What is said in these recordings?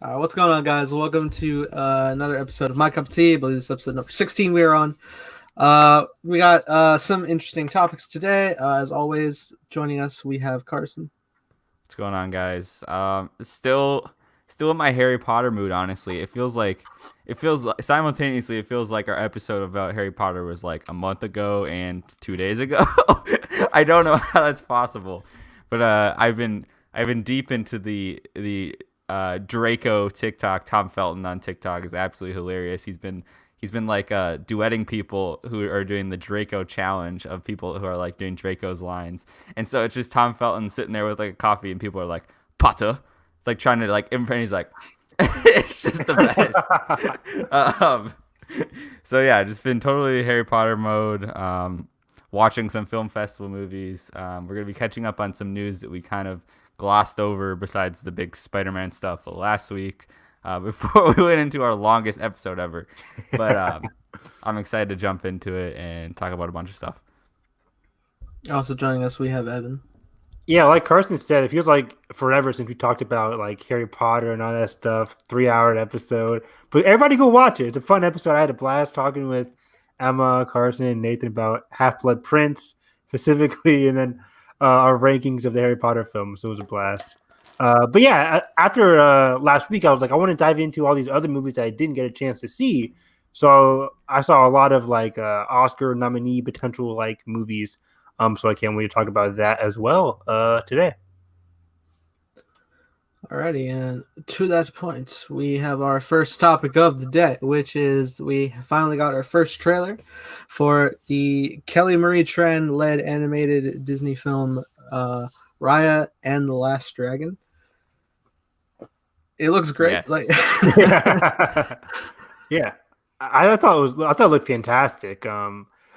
What's going on, guys? Welcome to another episode of My Cup of Tea. I believe this is episode number 16 we are on. We got some interesting topics today. As always, joining us, we have Carson. What's going on, guys? Still in my Harry Potter mood. Honestly, simultaneously it feels like our episode about Harry Potter was like a month ago and 2 days ago. I don't know how that's possible, but I've been deep into the Draco TikTok. Tom Felton on TikTok is absolutely hilarious. He's been like duetting people who are doing the Draco challenge of people who are like doing Draco's lines. And so it's just Tom Felton sitting there with like a coffee and people are like, Potter, like trying to like imprint. He's like, it's just the best. So yeah, just been totally Harry Potter mode. Watching some film festival movies. We're gonna be catching up on some news that we kind of glossed over besides the big Spider-Man stuff last week. Before we went into our longest episode ever, but I'm excited to jump into it and talk about a bunch of stuff. Also joining us, we have Evan. Yeah, like Carson said, it feels like forever since we talked about like Harry Potter and all that stuff. 3 hour episode, but everybody go watch it. It's a fun episode. I had a blast talking with Emma, Carson, and Nathan about Half Blood Prince specifically, and then our rankings of the Harry Potter films. So it was a blast. But yeah, after last week, I was like, I want to dive into all these other movies that I didn't get a chance to see. So I saw a lot of like Oscar nominee potential like movies. So I can't wait to talk about that as well today. Alrighty, and to that point, we have our first topic of the day, which is we finally got our first trailer for the Kelly Marie Tran-led animated Disney film Raya and the Last Dragon. It looks great. Yes. Like, yeah, I thought it looked fantastic.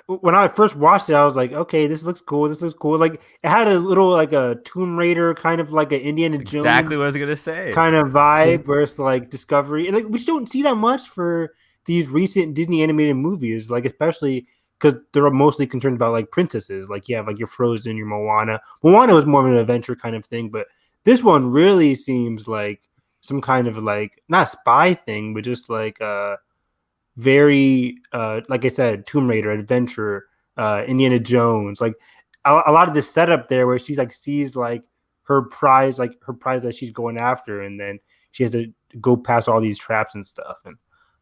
When I first watched it, I was like, okay, this looks cool. This looks cool. Like it had a little like a Tomb Raider kind of like an Indiana Jones Exactly what I was gonna say. kind of vibe, versus like Discovery. And like we just don't see that much for these recent Disney animated movies, like especially because they're mostly concerned about like princesses. Like you have like your Frozen, your Moana. Moana was more of an adventure kind of thing, but this one really seems like some kind of like not a spy thing, but just like very like I said, Tomb Raider, adventure, Indiana Jones, like a lot of the setup there where she's like sees like her prize that she's going after, and then she has to go past all these traps and stuff. And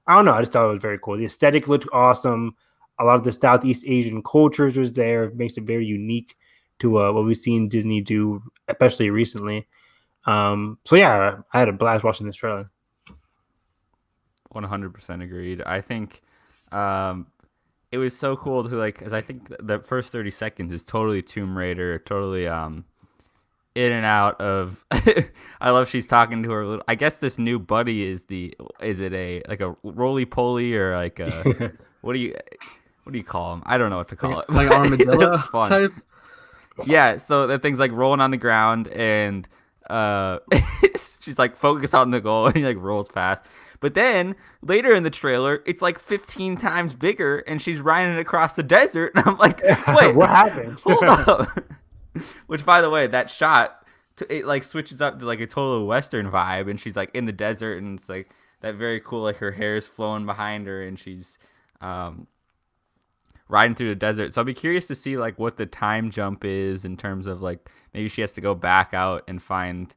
I don't know, I just thought it was very cool. The aesthetic looked awesome. A lot of the Southeast Asian cultures was there. It makes it very unique to what we've seen Disney do, especially recently. So yeah, I had a blast watching this trailer. 100% agreed. I think it was so cool to like, because I think the first 30 seconds is totally Tomb Raider, totally in and out of. I love she's talking to her little. I guess this new buddy is it a like a roly poly or like a what do you call him? I don't know what to call it. Like armadillo type. Yeah, so that thing's like rolling on the ground and she's like focused on the goal and he like rolls past. But then later in the trailer, it's like 15 times bigger and she's riding across the desert. And I'm like, wait, what happened? Hold up. Which, by the way, that shot, it like switches up to like a total Western vibe. And she's like in the desert and it's like that very cool, like her hair's flowing behind her and she's riding through the desert. So I'll be curious to see like what the time jump is in terms of like maybe she has to go back out and find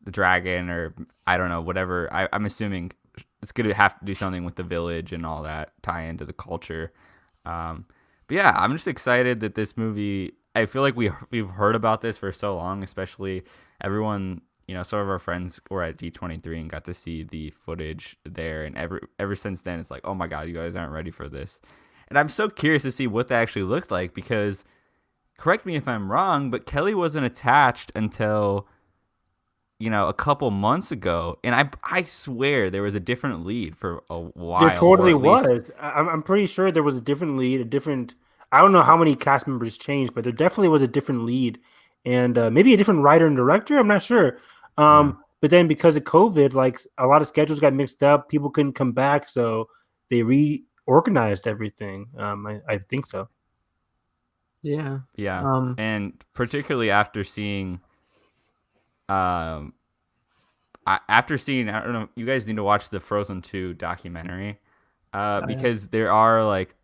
the dragon or I don't know, whatever. I'm assuming it's going to have to do something with the village and all that, tie into the culture. But yeah, I'm just excited that this movie, I feel like we've heard about this for so long, especially everyone, some of our friends were at D23 and got to see the footage there. And ever since then, it's like, oh my God, you guys aren't ready for this. And I'm so curious to see what that actually looked like because, correct me if I'm wrong, but Kelly wasn't attached until a couple months ago, and I swear there was a different lead for a while. There totally was. I'm pretty sure there was a different lead, I don't know how many cast members changed, but there definitely was a different lead, and maybe a different writer and director. I'm not sure. But then because of COVID, like a lot of schedules got mixed up, people couldn't come back, so they reorganized everything. I think so. Yeah. And particularly after seeing after seeing, I don't know, you guys need to watch the Frozen 2 documentary, because there are like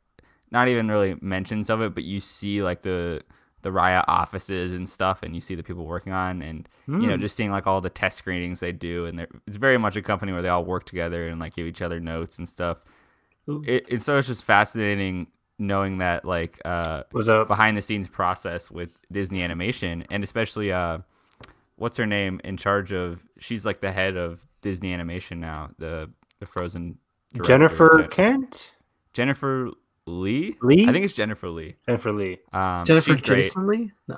not even really mentions of it, but you see like the Raya offices and stuff, and you see the people working on, and just seeing like all the test screenings they do, and it's very much a company where they all work together and like give each other notes and stuff. So it's just fascinating knowing that like Was up? behind the scenes process with Disney Animation, and especially what's her name in charge of, she's like the head of Disney Animation now, the Frozen director. Jennifer Lee? Lee? I think it's Jennifer Lee. Jennifer Lee. Jennifer she's great. Jason Lee? No.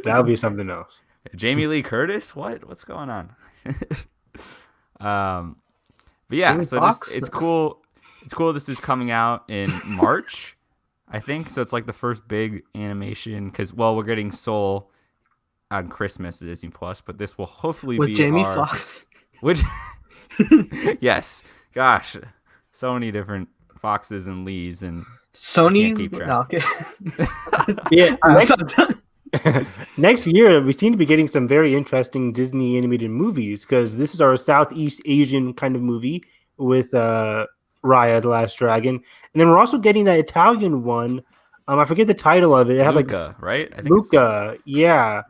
That'll be something else. Jamie Lee Curtis? What's going on? But yeah, Jamie so Foxx? it's cool. It's cool this is coming out in March, I think. So it's like the first big animation, because, well, we're getting Soul on Christmas at Disney Plus, but this will hopefully With be Jamie Foxx. Which, yes, gosh, so many different Foxes and Lees, and Sony? can't keep track. No, okay. Yeah, next year we seem to be getting some very interesting Disney animated movies, because this is our Southeast Asian kind of movie with Raya, the Last Dragon, and then we're also getting that Italian one. I forget the title of it. It had Luca, right? I think Luca, yeah.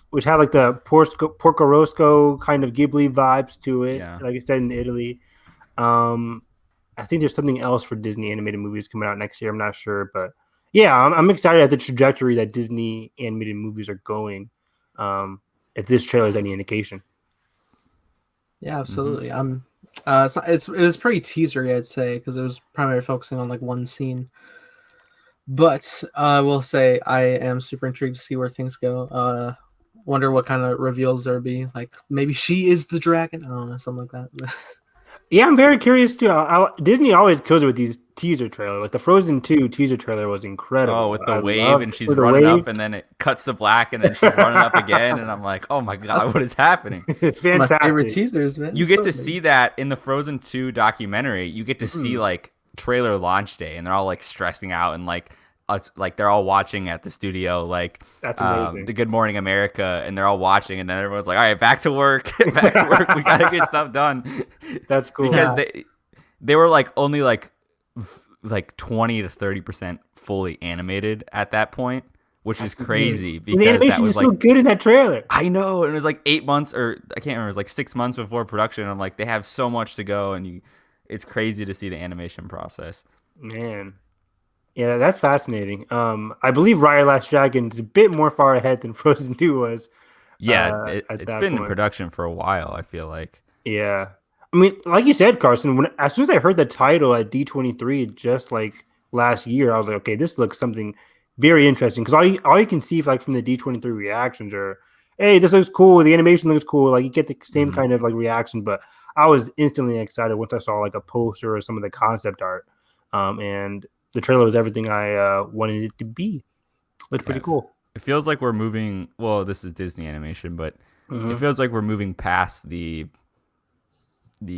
Which had like the Porco Rosso kind of Ghibli vibes to it, like I said, in Italy. I think there's something else for Disney animated movies coming out next year. I'm not sure, but yeah, I'm excited at the trajectory that Disney animated movies are going. If this trailer is any indication. Yeah, absolutely. It was pretty teasery, I'd say, because it was primarily focusing on like one scene. But I will say I am super intrigued to see where things go. Wonder what kind of reveals there'll be. Like maybe she is the dragon. I don't know, something like that. Yeah, I'm very curious too. Disney always kills it with these teaser trailers. Like the Frozen 2 teaser trailer was incredible. Oh, with the wave, and she's running up, and then it cuts to black, and then she's running up again, and I'm like, oh my god, what is happening? Fantastic. My favorite teasers, man. You get to see that in the Frozen 2 documentary. You get to see like trailer launch day, and they're all like stressing out, and like they're all watching at the studio, like that's amazing. The Good Morning America, and they're all watching, and then everyone's like, all right, back to work. We gotta get stuff done. That's cool. Because they were like only like 20 to 30% fully animated at that point, which is crazy, because the animation that was is so good in that trailer. I know, and it was like 8 months, or I can't remember, it was like 6 months before production. I'm like, they have so much to go, and it's crazy to see the animation process. Man. Yeah, that's fascinating. I believe Raya Last Dragon is a bit more far ahead than Frozen 2 was. Yeah, it's been in production for a while, I feel like. Yeah. I mean, like you said, Carson, as soon as I heard the title at D23 just like last year, I was like, okay, this looks something very interesting. Because all you can see like from the D23 reactions are, hey, this looks cool. The animation looks cool. Like you get the same kind of like reaction. But I was instantly excited once I saw like a poster or some of the concept art. And the trailer was everything I wanted it to be. Looked pretty cool. It feels like we're moving. Well, this is Disney animation, but it feels like we're moving past the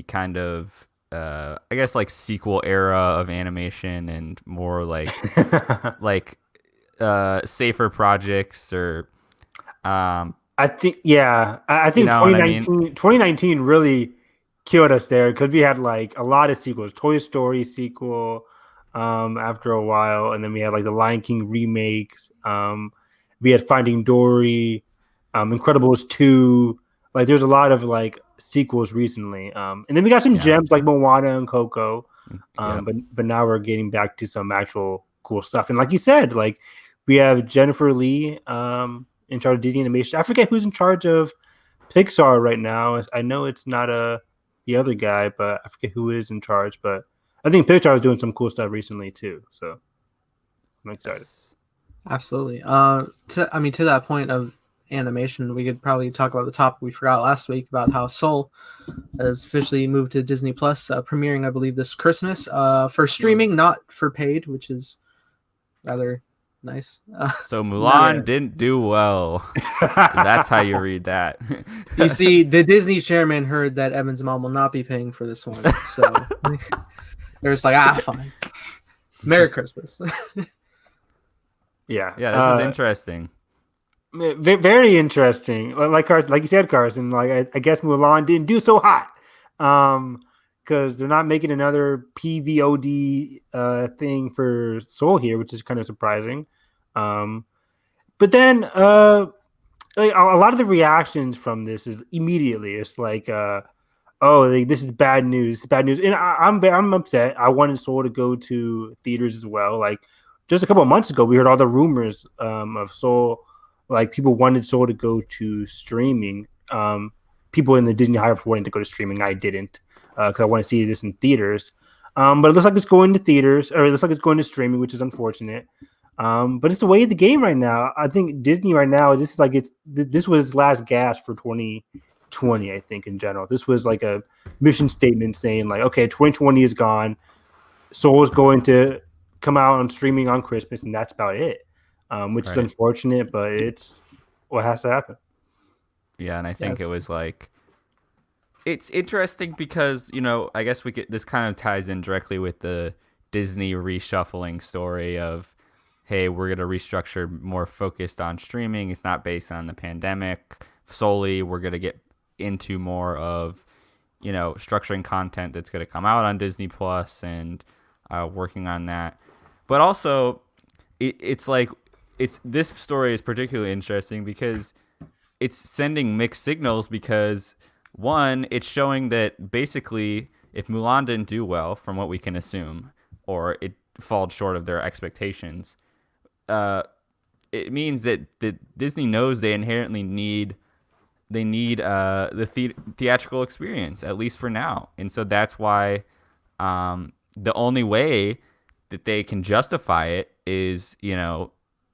kind of I guess like sequel era of animation, and more like safer projects, or I think 2019 really killed us there, because we had like a lot of sequels. Toy Story sequel. After a while, and then we had like the Lion King remakes. We had Finding Dory, Incredibles 2. Like there's a lot of like sequels recently. And then we got some gems like Moana and Coco. But now we're getting back to some actual cool stuff. And like you said, like we have Jennifer Lee in charge of Disney Animation. I forget who's in charge of Pixar right now. I know it's not the other guy, but I forget who is in charge. But I think Pixar is doing some cool stuff recently too, so I'm excited. Absolutely. To that point of animation, we could probably talk about the topic we forgot last week about how Soul has officially moved to Disney Plus, premiering, I believe, this Christmas for streaming, not for paid, which is rather nice. So Mulan didn't do well. That's how you read that. You see, the Disney chairman heard that Evan's mom will not be paying for this one, so they're just like, fine. Merry Christmas. Yeah, this is interesting. Very interesting. Like you said, Carson. Like I guess Mulan didn't do so hot, because they're not making another PVOD thing for Soul here, which is kind of surprising. Um, but then like a lot of the reactions from this is immediately it's like oh, like, this is bad news. It's bad news, and I'm upset. I wanted Soul to go to theaters as well. Like just a couple of months ago, we heard all the rumors of Soul. Like people wanted Soul to go to streaming. People in the Disney hype wanted to go to streaming. I didn't because I want to see this in theaters. But it looks like it's going to theaters, or it looks like it's going to streaming, which is unfortunate. But it's the way of the game right now. I think Disney right now, this was its last gasp for 2020. I think in general, this was like a mission statement saying like, okay, 2020 is gone. Soul is going to come out on streaming on Christmas, and that's about it. Which is unfortunate, but it's what has to happen. Yeah, and I think it was like, it's interesting because, I guess this kind of ties in directly with the Disney reshuffling story of, hey, we're going to restructure more focused on streaming. It's not based on the pandemic solely. We're going to get into more of, structuring content that's going to come out on Disney Plus and working on that. But also, it's like, this story is particularly interesting because it's sending mixed signals because, one, it's showing that basically if Mulan didn't do well, from what we can assume, or it falls short of their expectations, it means that Disney knows they inherently need the theatrical experience, at least for now. And so that's why the only way that they can justify it is,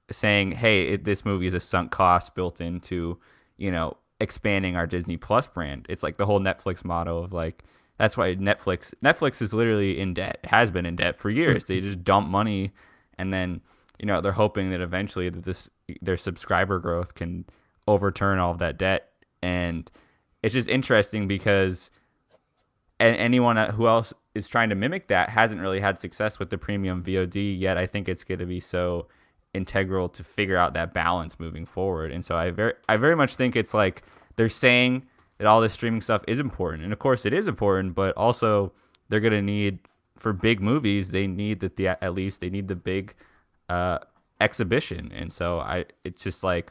saying, hey, this movie is a sunk cost built into, expanding our Disney Plus brand. It's like the whole Netflix motto of like, that's why Netflix is literally in debt. It has been in debt for years. They just dump money, and then, they're hoping that eventually that their subscriber growth can overturn all of that debt. And it's just interesting because anyone who else is trying to mimic that hasn't really had success with the premium VOD yet. I think it's going to be so integral to figure out that balance moving forward. And so I very much think it's like they're saying that all this streaming stuff is important, and of course it is important, but also they're going to need, for big movies, they need at least they need the big exhibition. And so it's just like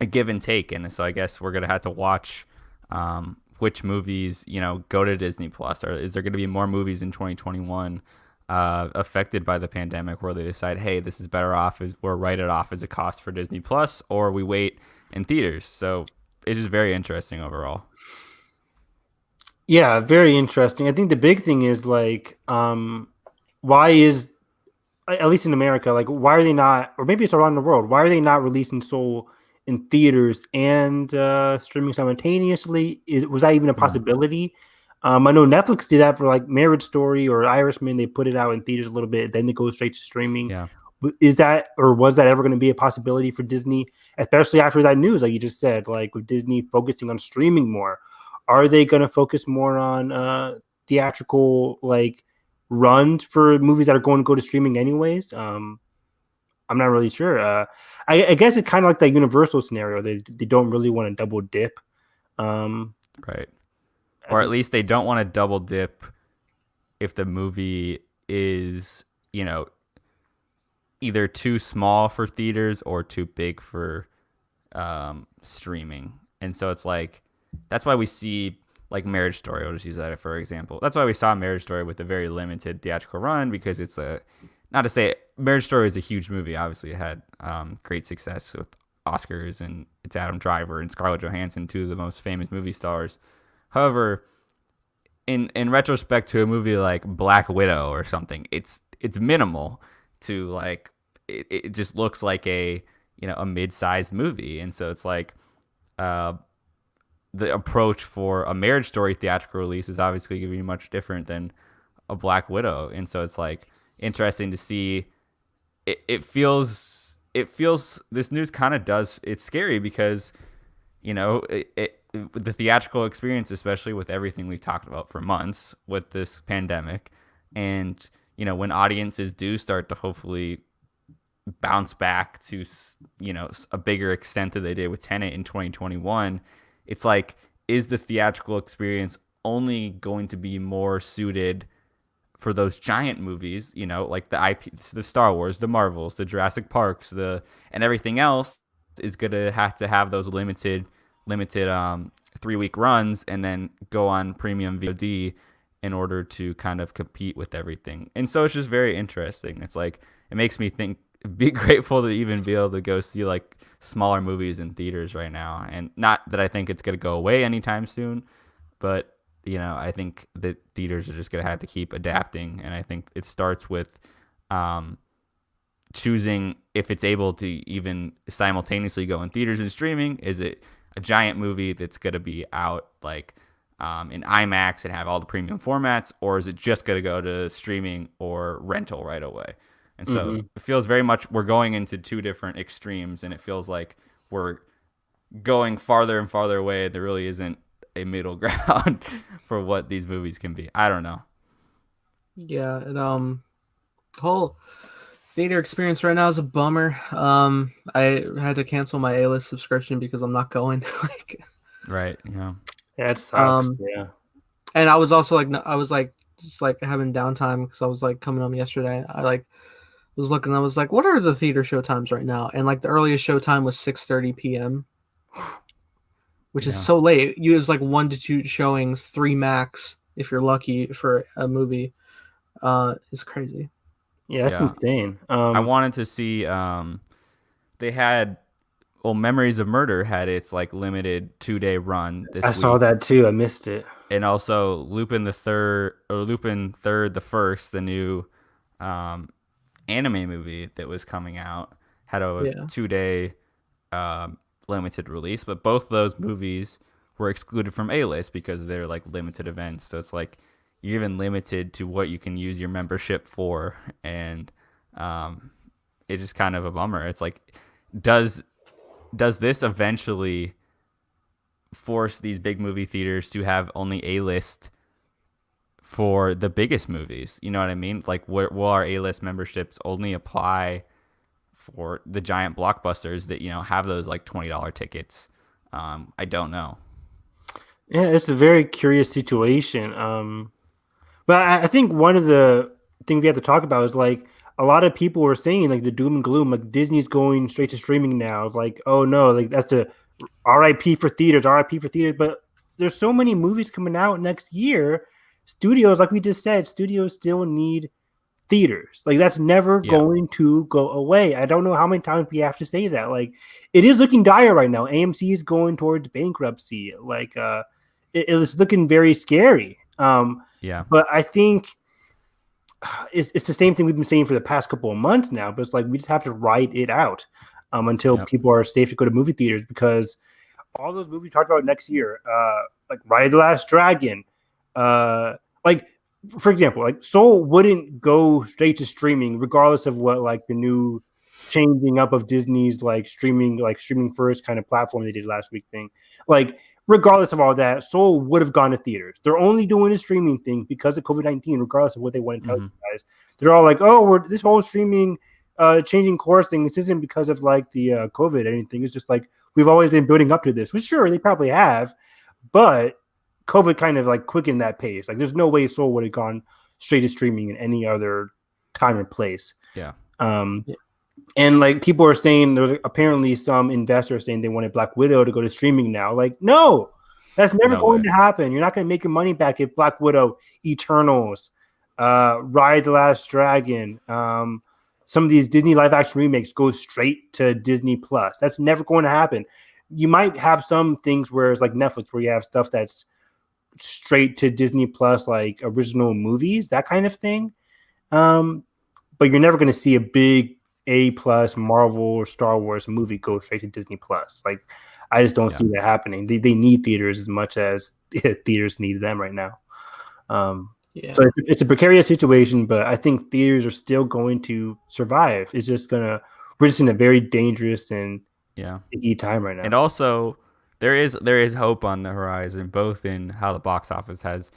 a give and take. And so I guess we're going to have to watch which movies, go to Disney Plus, or is there going to be more movies in 2021 affected by the pandemic where they decide, hey, this is better off, we'll write it off as a cost for Disney Plus, or we wait in theaters. So it is very interesting overall. Yeah, very interesting. I think the big thing is like, why is, at least in America, like why are they not, or maybe it's around the world, why are they not releasing Soul in theaters and streaming simultaneously? Was that even a possibility? I know Netflix did that for like Marriage Story or Irishman. They put it out in theaters a little bit, then they go straight to streaming. Yeah. Is that, or was that ever going to be a possibility for Disney, especially after that news, like you just said, like with Disney focusing on streaming more? Are they going to focus more on theatrical like runs for movies that are going to go to streaming anyways? I'm not really sure. I guess it's kind of like that Universal scenario. They don't really want to double dip. Right. Or at least they don't want to double dip if the movie is, either too small for theaters or too big for streaming. And so it's like, that's why we see like Marriage Story. I'll just use that for example. That's why we saw Marriage Story with a very limited theatrical run, because it's not to say Marriage Story is a huge movie. Obviously, it had great success with Oscars, and it's Adam Driver and Scarlett Johansson, two of the most famous movie stars. However, in retrospect to a movie like Black Widow or something, it's minimal to like it just looks like a mid-sized movie. And so it's like the approach for a Marriage Story theatrical release is obviously going to be much different than a Black Widow. And so it's like interesting to see. It feels this news kind of does. It's scary because the theatrical experience, especially with everything we've talked about for months with this pandemic, and when audiences do start to hopefully bounce back to a bigger extent than they did with Tenet in 2021, it's like, is the theatrical experience only going to be more suited for those giant movies, like the IP, the Star Wars, the Marvels, the Jurassic Parks, and everything else is gonna have to have those limited 3-week runs and then go on premium VOD in order to kind of compete with everything. And so it's just very interesting. It's like, it makes me think, be grateful to even be able to go see like smaller movies in theaters right now. And not that I think it's gonna go away anytime soon, but I think that theaters are just going to have to keep adapting. And I think it starts with choosing if it's able to even simultaneously go in theaters and streaming. Is it a giant movie that's going to be out like in IMAX and have all the premium formats, or is it just going to go to streaming or rental right away? And so it feels very much we're going into two different extremes, and it feels like we're going farther and farther away. There really isn't a middle ground for what these movies can be. I don't know. Yeah, and whole theater experience right now is a bummer. I had to cancel my A-list subscription because I'm not going. Right. Yeah. Yeah, it sucks. Yeah. And I was also just like having downtime because I was like coming home yesterday. I was looking. I was like, what are the theater show times right now? And like the earliest show time was 6:30 p.m. which is so late. You have like 1 to 2 showings, 3 max if you're lucky for a movie. It's crazy. Yeah, that's insane. I wanted to see. They had, Memories of Murder had its like limited 2-day run this week. I saw that too. I missed it. And also Lupin the Third, the First, the new anime movie that was coming out, had a 2-day limited release, but both those movies were excluded from A-list because they're like limited events. So it's like you're even limited to what you can use your membership for, and it's just kind of a bummer. It's like, does this eventually force these big movie theaters to have only A-list for the biggest movies? You know what I mean? Like, will our A-list memberships only apply for the giant blockbusters that have those like $20 tickets? I don't know. Yeah, it's a very curious situation. But I think one of the things we have to talk about is like a lot of people were saying like the doom and gloom, like Disney's going straight to streaming now. It's like, oh no, like that's the RIP for theaters, RIP for theaters. But there's so many movies coming out next year. Studios, like we just said, studios still need theaters. Like that's never going to go away. I don't know how many times we have to say that. Like it is looking dire right now. AMC is going towards bankruptcy. Like it is looking very scary. But I think it's the same thing we've been saying for the past couple of months now. But it's like we just have to ride it out until people are safe to go to movie theaters, because all those movies we talked about next year, like Raya the Last Dragon, like for example, like Soul wouldn't go straight to streaming regardless of what like the new changing up of Disney's like streaming first kind of platform they did last week thing. Like regardless of all that, Soul would have gone to theaters. They're only doing a streaming thing because of COVID-19, regardless of what they want to tell you guys. They're all like, oh, we're this whole streaming changing course thing. This isn't because of like the COVID or anything. It's just like we've always been building up to this. Well, sure, they probably have, but COVID kind of like quickened that pace. Like there's no way Soul would have gone straight to streaming in any other time or place. And like people are saying, there's apparently some investors saying they wanted Black Widow to go to streaming now. Like, no, that's never going to happen. You're not going to make your money back if Black Widow, Eternals, Raya the Last Dragon, some of these Disney live action remakes go straight to Disney Plus. That's never going to happen. You might have some things where it's like Netflix, where you have stuff that's straight to Disney Plus, like original movies, that kind of thing. But you're never going to see a big A+ Marvel or Star Wars movie go straight to Disney Plus. Like, I just don't see that happening. They need theaters as much as theaters need them right now. So it's a precarious situation, but I think theaters are still going to survive. It's just we're just in a very dangerous and sticky time right now. And also, there is hope on the horizon, both in how the box office has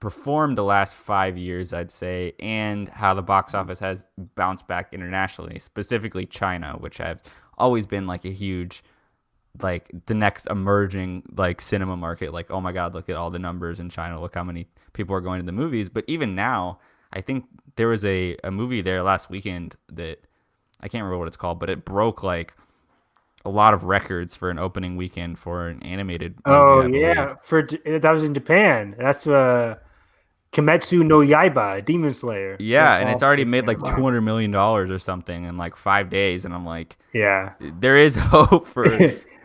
performed the last 5 years, I'd say, and how the box office has bounced back internationally, specifically China, which has always been like a huge, like the next emerging like cinema market. Like, oh my God, look at all the numbers in China. Look how many people are going to the movies. But even now, I think there was a movie there last weekend that I can't remember what it's called, but it broke like a lot of records for an opening weekend for an animated movie. Oh I yeah, believe. that was in Japan. That's Kimetsu no Yaiba, Demon Slayer. Yeah, and it's already made like Wow. $200 million or something in like 5 days, and I'm like, Yeah. there is hope for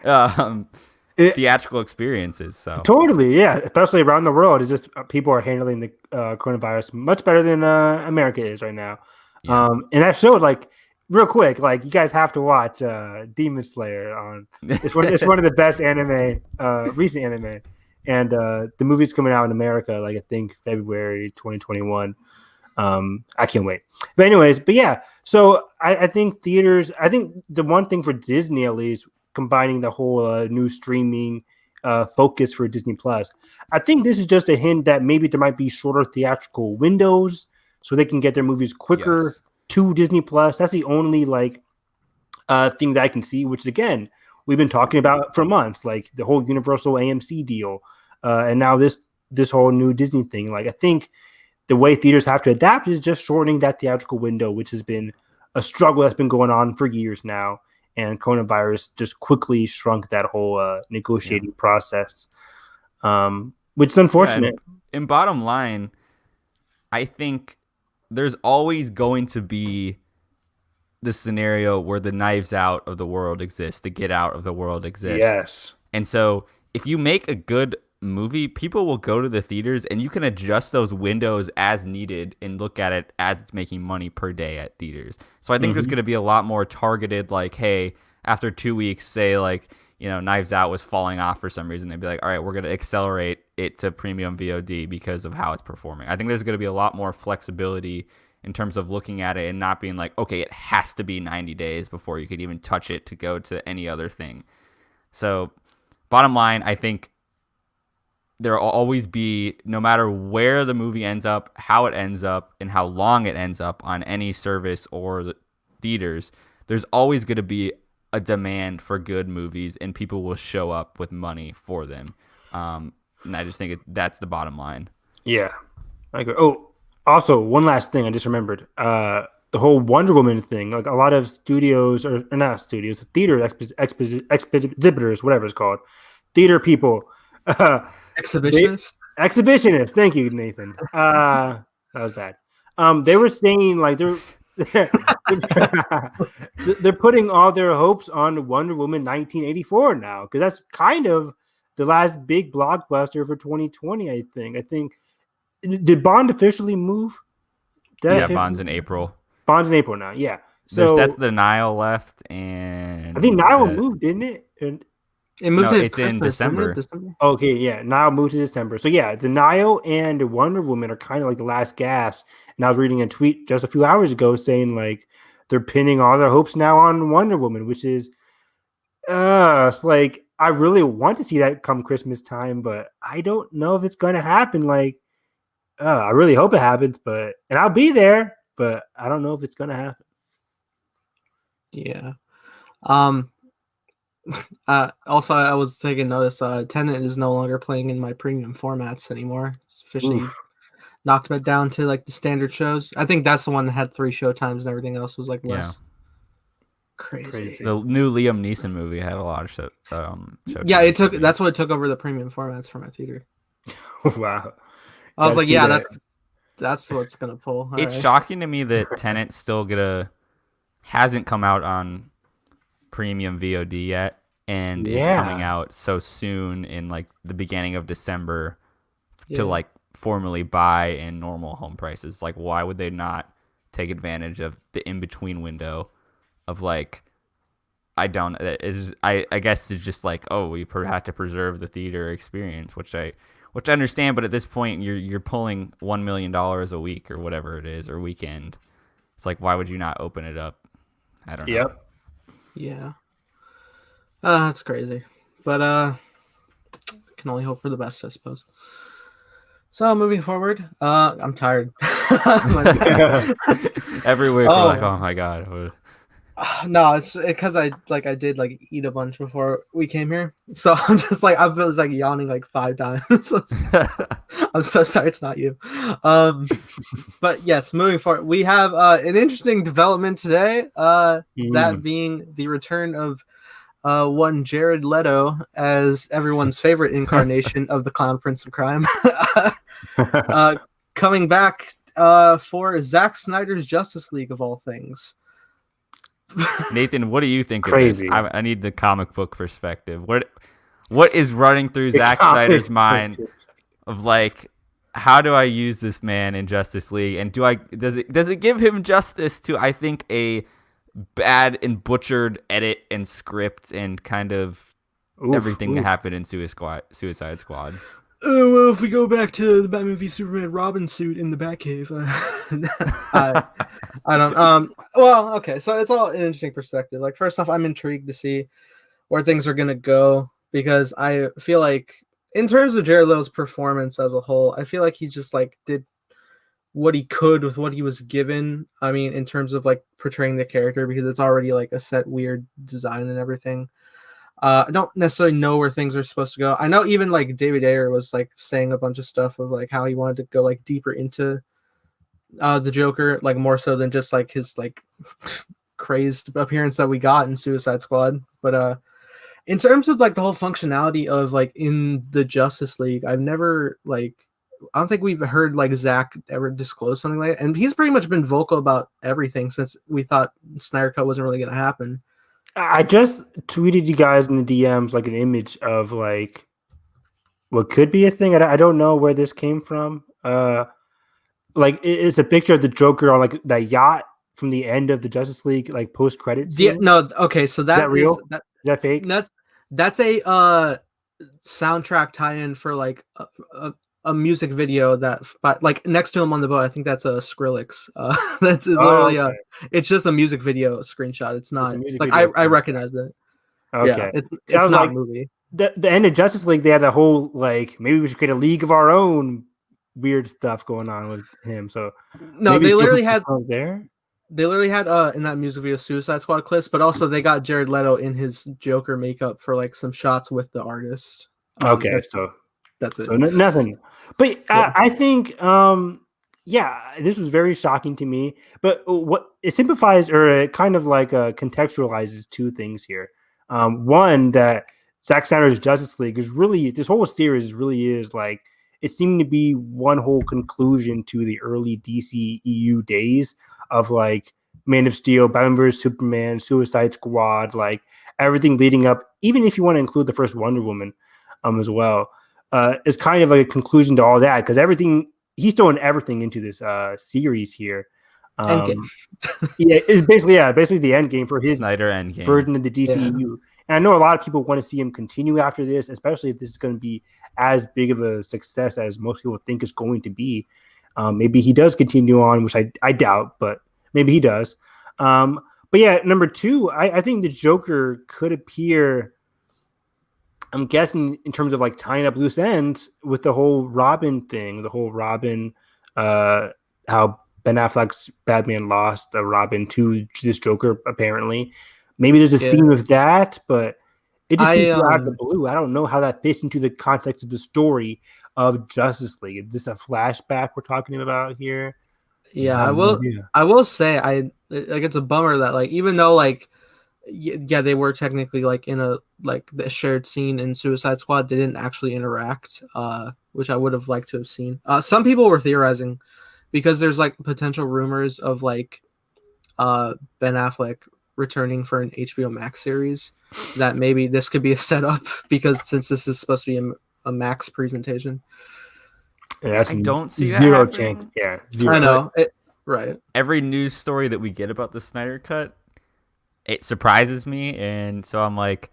um, It, theatrical experiences. So totally, yeah. Especially around the world, it's just people are handling the coronavirus much better than America is right now. Yeah. And that showed, like, real quick, like you guys have to watch Demon Slayer on. It's one of the best anime, recent anime, and the movie's coming out in America, like I think February 2021. I can't wait. But anyways, yeah. So I think theaters. I think the one thing for Disney, at least, combining the whole new streaming focus for Disney Plus, I think this is just a hint that maybe there might be shorter theatrical windows so they can get their movies quicker to Disney Plus. That's the only like thing that I can see, which again, we've been talking about for months, like the whole Universal AMC deal, and now this whole new Disney thing. Like, I think the way theaters have to adapt is just shortening that theatrical window, which has been a struggle that's been going on for years now. And coronavirus just quickly shrunk that whole negotiating process, which is unfortunate. And bottom line, I think there's always going to be the scenario where the Knives Out of the world exists, the Get Out of the world exists. Yes. And so if you make a good movie, people will go to the theaters, and you can adjust those windows as needed and look at it as it's making money per day at theaters. So I think there's going to be a lot more targeted, like, hey, after 2 weeks, say like, Knives Out was falling off for some reason, they'd be like, all right, we're going to accelerate it to premium VOD because of how it's performing. I think there's going to be a lot more flexibility in terms of looking at it and not being like, okay, it has to be 90 days before you could even touch it to go to any other thing. So bottom line, I think there will always be, no matter where the movie ends up, how it ends up, and how long it ends up on any service or the theaters, there's always going to be a demand for good movies, and people will show up with money for them. And I just think that's the bottom line. Yeah, I agree. Oh, also, one last thing I just remembered. The whole Wonder Woman thing, like a lot of studios, or not studios, theater exhibitors, whatever it's called, theater people, Exhibitionists. Exhibitionists. Thank you, Nathan. That was bad. They were saying like they're putting all their hopes on Wonder Woman 1984 now, because that's kind of the last big blockbuster for 2020. I think. Did Bond officially move? Bond's in April. Bond's in April now. Yeah. So So there's Death of the Nile left, and I think Nile moved, didn't it? It moved to it's in December. Okay, yeah. Nile moved to December. So yeah, the Nile and Wonder Woman are kind of like the last gasp. And I was reading a tweet just a few hours ago saying like they're pinning all their hopes now on Wonder Woman, which is it's like I really want to see that come Christmas time, but I don't know if it's gonna happen. Like I really hope it happens, and I'll be there, but I don't know if it's gonna happen. Yeah. Also, I was taking notice. Tenet is no longer playing in my premium formats anymore. It's officially knocked it down to like the standard shows. I think that's the one that had 3 show times, and everything else was like less. Crazy. The new Liam Neeson movie had a lot of show. Yeah, it took. That's what it took over the premium formats for my theater. Wow. I was like, yeah, that's what's gonna pull. It's shocking to me that Tenet still hasn't come out on premium VOD yet, and is coming out so soon in like the beginning of December to like formally buy in normal home prices. Like, why would they not take advantage of the in-between window of like, I guess it's just like, oh, we have to preserve the theater experience, which I understand, but at this point you're pulling $1 million a week or whatever it is, or weekend. It's like, why would you not open it up? I don't know. Yep. Yeah. That's crazy. But can only hope for the best, I suppose. So moving forward, I'm tired. Every week we're like, Oh oh my god. no, it's because I did like eat a bunch before we came here, so I'm just like I've been like yawning like 5 times. I'm so sorry, it's not you. But yes, moving forward, we have an interesting development today. That Mm. being the return of one Jared Leto as everyone's favorite incarnation of the Clown Prince of Crime, uh, coming back for Zack Snyder's Justice League of all things. Nathan, what do you think of this? Crazy. I need the comic book perspective. What is running through Zack comic Snyder's book mind of like, how do I use this man in Justice League, and does it give him justice to, I think, a bad and butchered edit and script and kind of everything that happened in Suicide Squad? Oh, well, if we go back to the Batman v Superman Robin suit in the Batcave, I don't. Well, okay, so it's all an interesting perspective. Like, first off, I'm intrigued to see where things are gonna go because I feel like, in terms of Jared Leto's performance as a whole, I feel like he just like did what he could with what he was given. I mean, in terms of like portraying the character, because it's already like a set weird design and everything. I don't necessarily know where things are supposed to go. I know even like David Ayer was like saying a bunch of stuff of like how he wanted to go like deeper into the Joker, like more so than just like his like crazed appearance that we got in Suicide Squad. But in terms of like the whole functionality of like in the Justice League, I've never like I don't think we've heard like Zack ever disclose something like that. And he's pretty much been vocal about everything since we thought Snyder Cut wasn't really gonna happen. I just tweeted you guys in the DMs like an image of like what could be a thing. I don't know where this came from. Like it's a picture of the Joker on like that yacht from the end of the Justice League like post credit scene. No, okay, so Is that real? is that Is that fake? that's a soundtrack tie-in for like a music video that but like next to him on the boat. I think that's a Skrillex. That's is literally okay. it's just a music video screenshot. It's not music like video I recognize it. Okay. Yeah, it's I was not like, a movie. The end of Justice League, they had that whole like maybe we should create a league of our own weird stuff going on with him. So No, maybe they literally had there. They literally had in that music video Suicide Squad clips, but also they got Jared Leto in his Joker makeup for like some shots with the artist. Okay, so that's it. So nothing. But Yeah. I think yeah, this was very shocking to me. But what it simplifies or it kind of like contextualizes two things here. One, that Zack Snyder's Justice League is really, this whole series really is like, it seemed to be one whole conclusion to the early DC EU days of like Man of Steel, Batman vs Superman, Suicide Squad, like everything leading up. Even if you want to include the first Wonder Woman, as well, is kind of like a conclusion to all that because everything he's throwing everything into this series here. Yeah, it's basically the end game for his Snyder Endgame version of the DCU. Yeah. And I know a lot of people want to see him continue after this, especially if this is going to be as big of a success as most people think it's going to be. Maybe he does continue on, which I doubt, but maybe he does. But yeah, number two, I think the Joker could appear, I'm guessing, in terms of like tying up loose ends with the whole Robin thing, how Ben Affleck's Batman lost the Robin to this Joker, apparently. Maybe there's a scene with that, but it just seems out of the blue. I don't know how that fits into the context of the story of Justice League. Is this a flashback we're talking about here? Yeah, I will say like it's a bummer that like even though like yeah they were technically like in a like the shared scene in Suicide Squad, they didn't actually interact, which I would have liked to have seen. Some people were theorizing because there's like potential rumors of like Ben Affleck returning for an HBO Max series, that maybe this could be a setup because since this is supposed to be a Max presentation. Yeah, I don't see zero that chance. happening. Yeah, zero. I know it, right. Every news story that we get about the Snyder Cut, it surprises me, and so I'm like,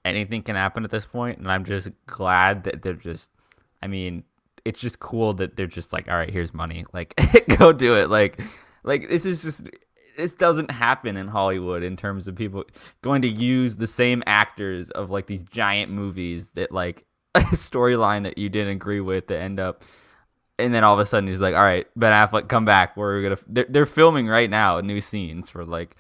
anything can happen at this point, and I'm just glad that they're just, I mean, it's just cool that they're just like, all right, here's money, like go do it, like this doesn't happen in Hollywood in terms of people going to use the same actors of like these giant movies that like a storyline that you didn't agree with that end up And then all of a sudden he's like, all right, Ben Affleck, come back. They're filming right now new scenes for like,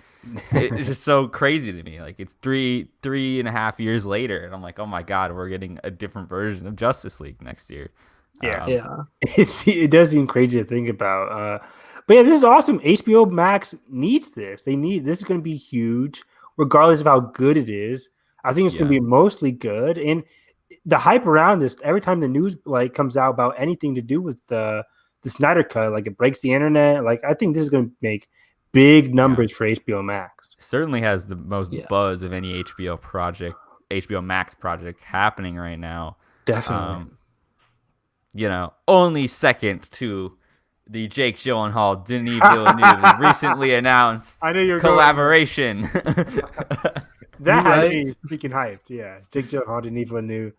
it's just so crazy to me. Like it's three and a half years later. And I'm like, oh my God, we're getting a different version of Justice League next year. Yeah. It does seem crazy to think about. But yeah, this is awesome. HBO Max needs this. This is going to be huge, regardless of how good it is. I think it's going to be mostly good. And the hype around this, every time the news like comes out about anything to do with the Snyder cut, like it breaks the internet. Like I think this is going to make big numbers for HBO Max. Certainly has the most buzz of any HBO Max project happening right now. Definitely. Only second to the Jake Gyllenhaal, Denis Villeneuve recently announced collaboration. That had me freaking hyped. Yeah, Jake Gyllenhaal, Denis Villeneuve,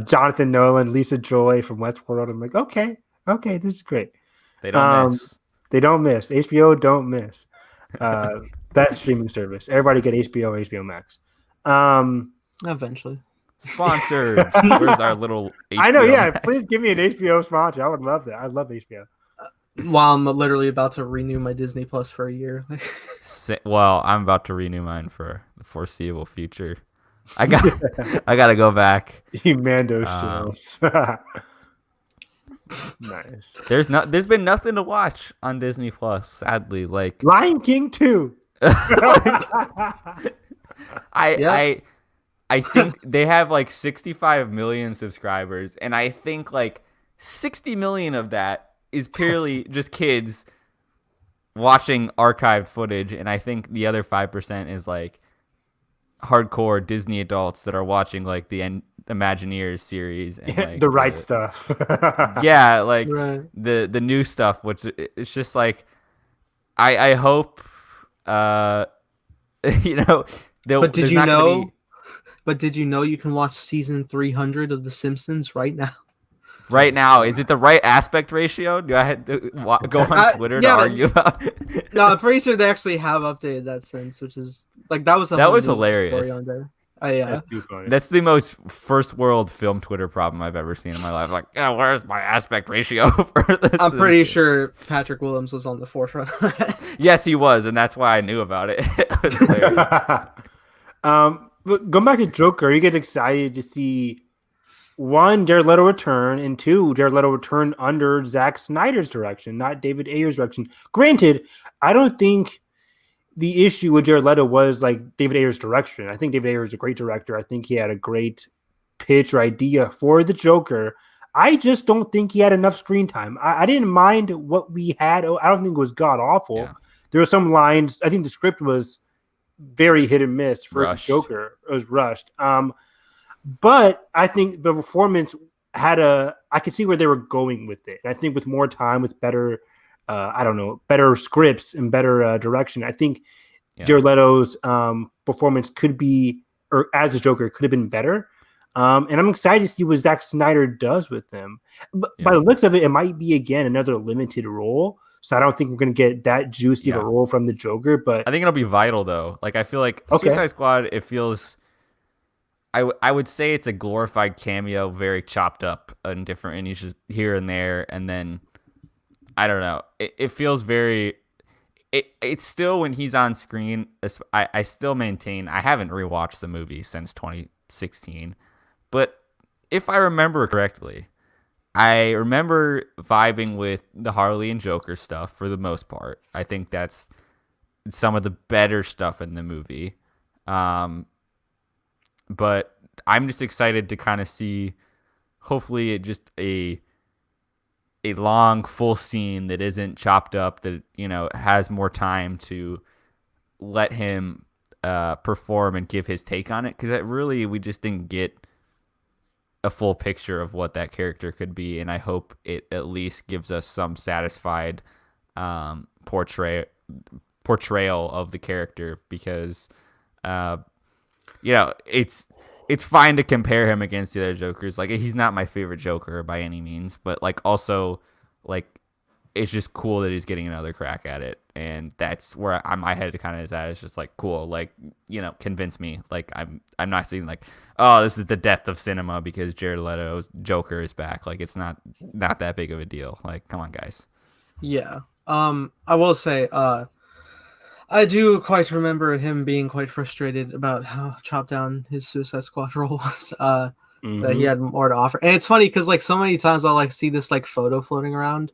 Jonathan Nolan, Lisa Joy from Westworld. I'm like, okay, this is great. They don't miss. They don't miss. HBO don't miss. Best streaming service. Everybody get HBO Max. Eventually. Sponsored. Where's our little HBO I know, yeah. Max? Please give me an HBO sponsor. I would love that. I love HBO. While I'm literally about to renew my Disney Plus for a year. Well, I'm about to renew mine for the foreseeable future. I got to go back. You Mando shows. Nice. There's been nothing to watch on Disney Plus, sadly. Like Lion King 2. I think they have like 65 million subscribers, and I think like 60 million of that is purely just kids watching archived footage, and I think the other 5% is like hardcore Disney adults that are watching like the Imagineers series and like the right stuff. Yeah, like the new stuff, which it's just like I hope But did you know? But did you know you can watch season 300 of The Simpsons right now? Right now, is it the right aspect ratio? Do I have to go on Twitter to argue about it? No, I'm pretty sure they actually have updated that since, which is like that was hilarious. Yeah, that's too funny. That's the most first world film Twitter problem I've ever seen in my life. Like, where's my aspect ratio for this? I'm pretty sure Patrick Williams was on the forefront. Yes, he was, and that's why I knew about it. It was hilarious. But going back to Joker, are you guys excited to see one, Jared Leto return, and two, Jared Leto return under Zack Snyder's direction, not David Ayer's direction? Granted, I don't think the issue with Jared Leto was like David Ayer's direction. I think David Ayer is a great director. I think he had a great pitch or idea for the Joker. I just don't think he had enough screen time. I didn't mind what we had. I don't think it was god awful. Yeah. There were some lines. I think the script was very hit and miss for the Joker. It was rushed. But I think the performance I could see where they were going with it. I think with more time, with better, better scripts and better direction, I think Jared Leto's performance could be, or as a Joker, could have been better. And I'm excited to see what Zack Snyder does with them. But by the looks of it, it might be, again, another limited role. So I don't think we're going to get that juicy of a role from the Joker. But I think it'll be vital, though. Like, I feel like Suicide Squad, it feels... I would say it's a glorified cameo, very chopped up and different, and he's just here and there. And then, I don't know. It feels very... It's still, when he's on screen, I still maintain... I haven't rewatched the movie since 2016. But if I remember correctly, I remember vibing with the Harley and Joker stuff for the most part. I think that's some of the better stuff in the movie. But I'm just excited to kind of see, hopefully, just a long, full scene that isn't chopped up, that, has more time to let him perform and give his take on it. Because we just didn't get a full picture of what that character could be, and I hope it at least gives us some satisfied portrayal of the character, because it's fine to compare him against the other Jokers. Like, he's not my favorite Joker by any means, but like also like it's just cool that he's getting another crack at it, and that's where my head kind of is at. It's just like cool, like convince me. Like I'm not seeing like, oh, this is the death of cinema because Jared Leto's Joker is back. Like it's not that big of a deal. Like come on, guys. Yeah. I will say, I do quite remember him being quite frustrated about how chopped down his Suicide Squad role was. That he had more to offer, and it's funny because like so many times I'll like see this like photo floating around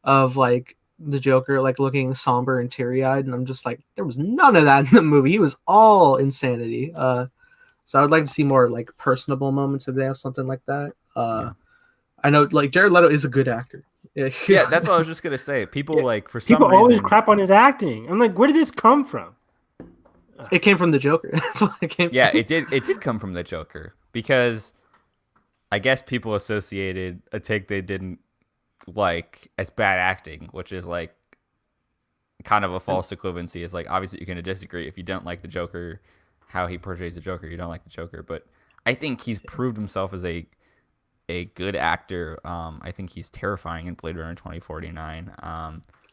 of like the Joker like looking somber and teary-eyed, and I'm just like, there was none of that in the movie. He was all insanity. So I would like to see more like personable moments if they have something like that. I know like Jared Leto is a good actor. Yeah, that's what I was just gonna say. People like for some people reason always crap on his acting. I'm like, where did this come from? It came from the Joker. That's what it came Yeah, from. it did come from the Joker because I guess people associated a take they didn't like as bad acting, which is like kind of a false equivalency. It's like obviously you can disagree if you don't like the Joker, how he portrays the Joker, you don't like the Joker. But I think he's proved himself as a good actor. I think he's terrifying in Blade Runner 2049.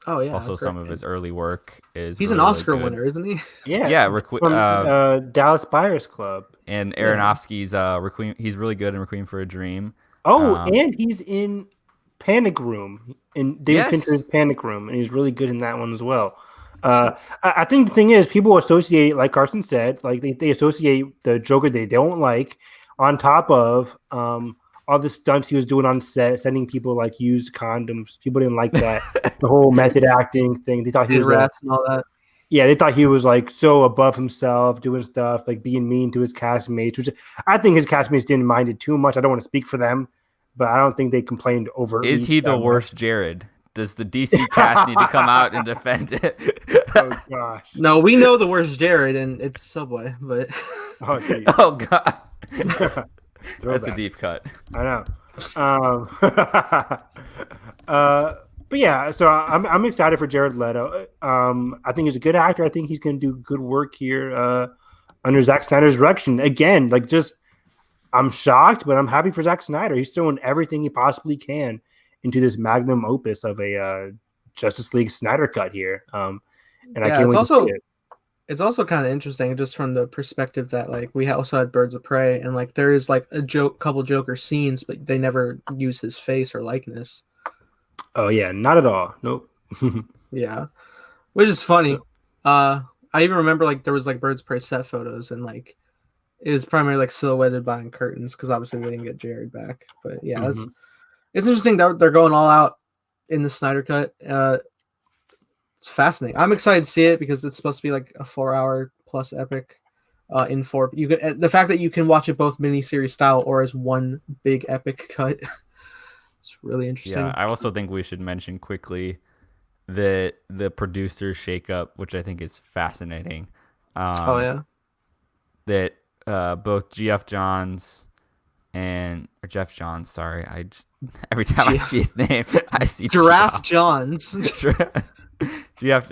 Oh yeah. Also, some of his early work is he's really, an Oscar really good. winner, isn't he? Yeah. From Dallas Buyers Club. And Aronofsky's Requiem. He's really good in Requiem for a Dream. Oh, and he's in Panic Room, in David Fincher's Panic Room, and he's really good in that one as well. I think the thing is, people associate, like Carson said, like they associate the Joker they don't like on top of all the stunts he was doing on set, sending people like used condoms. People didn't like that. The whole method acting thing. They thought he was rats and all that. Yeah, they thought he was like so above himself, doing stuff like being mean to his castmates, which I think his castmates didn't mind it too much. I don't want to speak for them, but I don't think they complained overtly. Is he the worst Jared? Does the DC cast need to come out and defend it? Oh gosh. No, we know the worst Jared, and it's Subway, but oh god. That's a deep cut. I know. But yeah, so I'm excited for Jared Leto. I think he's a good actor. I think he's going to do good work here under Zack Snyder's direction. Again, like I'm shocked, but I'm happy for Zack Snyder. He's throwing everything he possibly can into this magnum opus of a Justice League Snyder cut here. And I can't wait to see it. It's also kind of interesting just from the perspective that like we also had Birds of Prey, and like there is like couple Joker scenes, but they never use his face or likeness. Oh yeah, not at all. Nope. Yeah, which is funny. I even remember like there was like Birds of Prey set photos, and like it was primarily like silhouetted behind curtains because obviously we didn't get Jared back. But yeah, it's interesting that they're going all out in the Snyder cut. It's fascinating. I'm excited to see it because it's supposed to be like a 4-hour plus epic. The fact that you can watch it both miniseries style or as one big epic cut. It's really interesting. Yeah, I also think we should mention quickly the producer shakeup, which I think is fascinating. That both Jeff Johns, sorry, I just every time I see his name, I see Giraffe Johns. Jeff.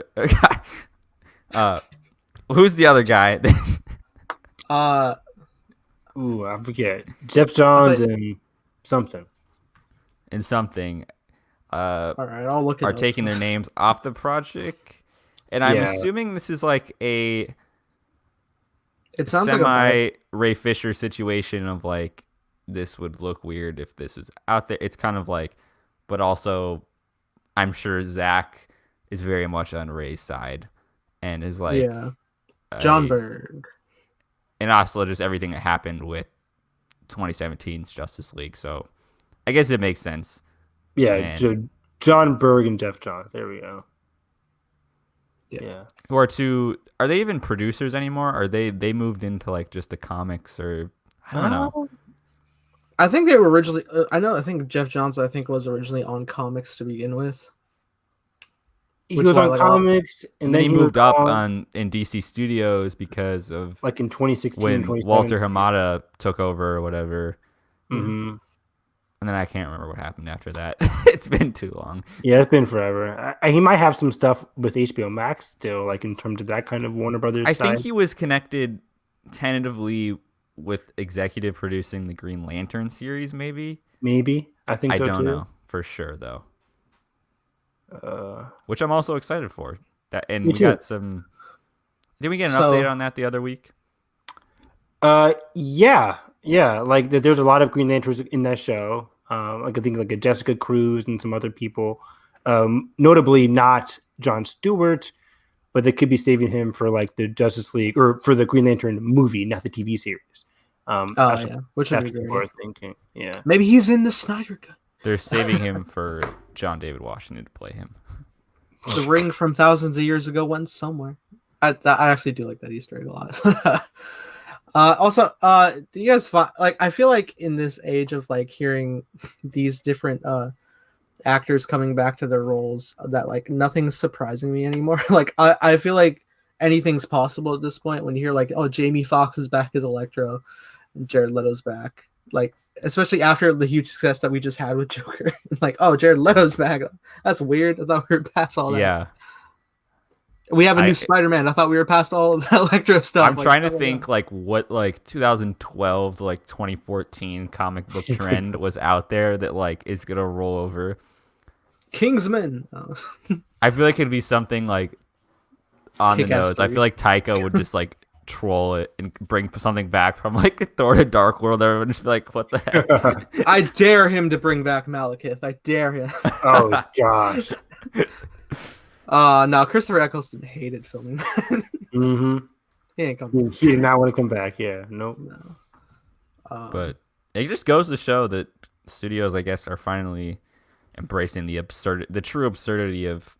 Who's the other guy? I forget. Jeff Johns and something. All right, I'll look. Are taking their names off the project, and I'm assuming this is like it sounds like a Ray Fisher situation of like this would look weird if this was out there. It's kind of like, but also, I'm sure Zack is very much on Ray's side, and is like John Berg, and also just everything that happened with 2017's Justice League. So I guess it makes sense. Yeah, John Berg and Jeff Johns. There we go. Yeah. Who are they even producers anymore? Are they moved into like just the comics, or I don't know. I think they were originally. I think Jeff Johns was originally on comics to begin with. He was on comics, and then he moved up in DC Studios because of like in 2016 when Walter Hamada took over or whatever. Mm-hmm. And then I can't remember what happened after that. It's been too long. Yeah, it's been forever. He might have some stuff with HBO Max still, like in terms of that kind of Warner Brothers I side. think he was connected tentatively with executive producing the Green Lantern series, maybe. I think so too. I don't know for sure though. which I'm also excited for. That and Me we too. got some. Did we get an update on that the other week? Yeah. Like there's a lot of Green Lanterns in that show. Like I think like a Jessica Cruz and some other people. Notably not Jon Stewart, but they could be saving him for like the Justice League or for the Green Lantern movie, not the TV series. Which would be People great. are thinking. Yeah. Maybe he's in the Snyder Cut. They're saving him for John David Washington to play him. The ring from thousands of years ago went somewhere. I actually do like that Easter egg a lot. Also, do you guys find, like, I feel like in this age of like hearing these different actors coming back to their roles, that like nothing's surprising me anymore. Like I feel like anything's possible at this point when you hear like, oh, Jamie Foxx is back as Electro and Jared Leto's back. Like, especially after the huge success that we just had with Joker. Like, oh, Jared Leto's back. That's weird. I thought we were past all that. Yeah. We have a new Spider-Man. I thought we were past all the Electro stuff. I'm trying to think like what like 2012 to like 2014 comic book trend was out there that like is gonna roll over. Kingsman. Oh. I feel like it'd be something like on the Kick-Ass nose. I feel like Taika would just like troll it and bring something back from like Thor to Dark World. Everyone just be like, what the heck? I dare him to bring back Malekith. I dare him. Oh gosh. No, Christopher Eccleston hated filming. Mm-hmm. He ain't coming. He did not want to come back. Yeah. Nope. No. But it just goes to show that studios, I guess, are finally embracing the true absurdity of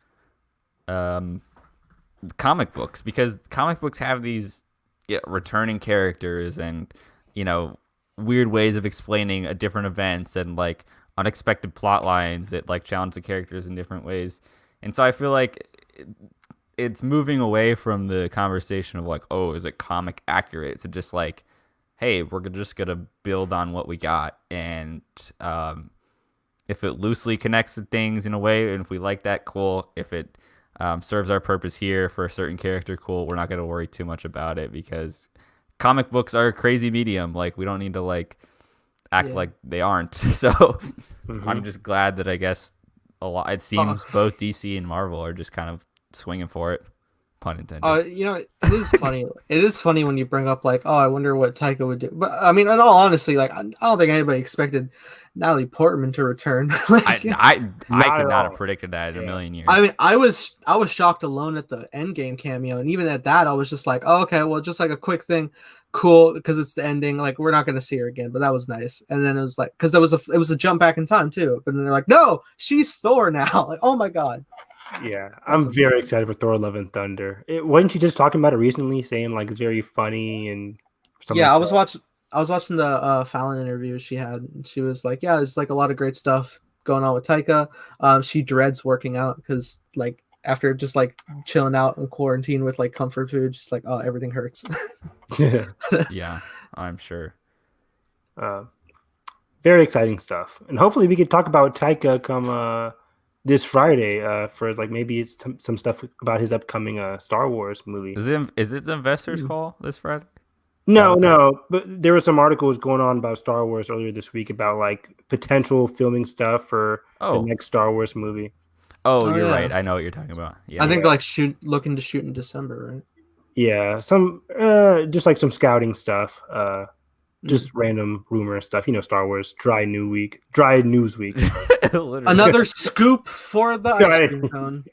comic books, because comic books have these returning characters and weird ways of explaining a different events and like unexpected plot lines that like challenge the characters in different ways. And so I feel like it's moving away from the conversation of like, oh, is it comic accurate, to just like, hey, we're just gonna build on what we got, and if it loosely connects to things in a way, and if we like that, cool. If it serves our purpose here for a certain character, cool. We're not gonna worry too much about it, because comic books are a crazy medium. Like, we don't need to like act like they aren't. So I'm just glad that I guess it seems both DC and Marvel are just kind of swinging for it. Pun intended. It is funny. It is funny when you bring up like, oh, I wonder what Taika would do. But I mean, in all honesty, like, I don't think anybody expected Natalie Portman to return. Like, I could not have predicted that in a million years. I mean, I was shocked alone at the Endgame cameo, and even at that, I was just like, oh, okay, well, just like a quick thing, cool, because it's the ending. Like, we're not gonna see her again, but that was nice. And then it was like, because it was a jump back in time too. But then they're like, no, she's Thor now. Like, oh my god. Yeah, I'm very excited for Thor: Love and Thunder. Wasn't she just talking about it recently, saying like it's very funny and something? Yeah, like I was watching the Fallon interview she had. And she was like, yeah, there's like a lot of great stuff going on with Taika. She dreads working out because like after just like chilling out in quarantine with like comfort food, just like, oh, everything hurts. Yeah, I'm sure. Very exciting stuff, and hopefully we can talk about Taika come this Friday for like maybe it's some stuff about his upcoming Star Wars movie. Is it the Investors Call this Friday? No, but there were some articles going on about Star Wars earlier this week about like potential filming stuff for the next Star Wars movie. Oh, you're right. I know what you're talking about. Yeah, I think like looking to shoot in December, right? Yeah, some just like some scouting stuff. Just random rumor stuff, Star Wars dry news week. Another scoop for the ice cream cone.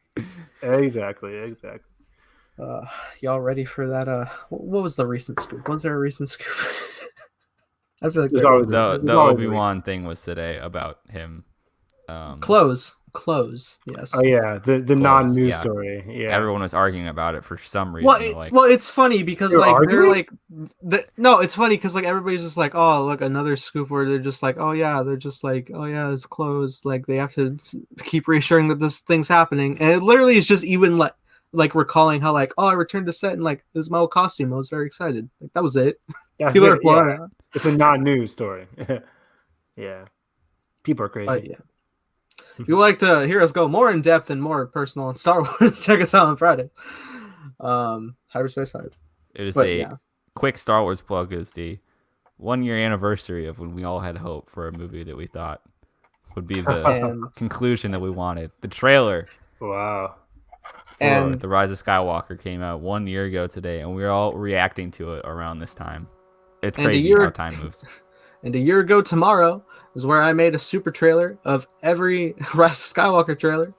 Exactly. Y'all ready for that? What was the recent scoop? Was there a recent scoop? I feel like the Obi-Wan thing was today about him. Close. Yes. Oh yeah, the non-news story. Yeah, everyone was arguing about it for some reason. Well, it's funny because like they're like, it's funny because like everybody's just like, oh, look, another scoop where they're just like, oh yeah, it's closed. Like they have to keep reassuring that this thing's happening, and it literally is just even like recalling how like, oh, I returned to set and like it was my old costume. I was very excited. Like that was it. People are blowing out. It's a non-news story. Yeah, people are crazy. Yeah. If you would like to hear us go more in depth and more personal on Star Wars, check us out on Friday. Hyperspace Hype. It is quick Star Wars plug is the 1-year anniversary of when we all had hope for a movie that we thought would be the conclusion that we wanted. The trailer Wow. And The Rise of Skywalker came out 1 year ago today, and we were all reacting to it around this time. It's And a crazy year- how time moves. And a year ago tomorrow is where I made a super trailer of every Rise of Skywalker trailer,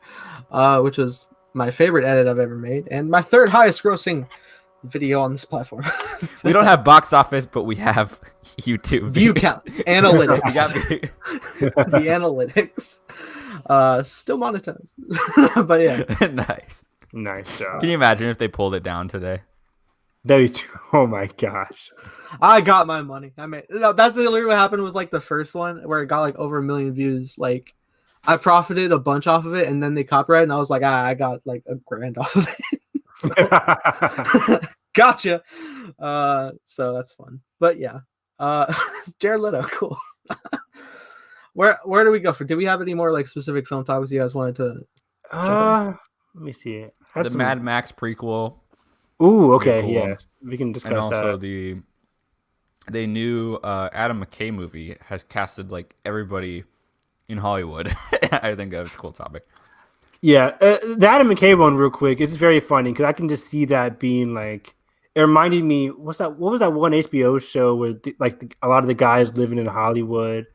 which was my favorite edit I've ever made, and my third highest grossing video on this platform. We don't have box office, but we have YouTube View count, analytics. We The analytics. Still monetized. But yeah. got nice. Nice job. Can you imagine if they pulled it down today? Oh my gosh. I got my money. I mean, that's literally what happened with like the first one where it got like over 1 million views. Like, I profited a bunch off of it, and then they copyrighted, and I was like, I got like $1,000 off of it. Gotcha. So that's fun. But yeah, Jared Leto, cool. Where do we go for? Did we have any more like specific film topics you guys wanted to? Let me see. The Mad Max prequel. Ooh, okay, Cool. yeah, we can discuss And also that. the new Adam McKay movie has casted like everybody in Hollywood. I think that's a cool topic. Yeah, the Adam McKay one, real quick. It's very funny because I can just see that being like. It reminded me. What was that one HBO show where a lot of the guys living in Hollywood?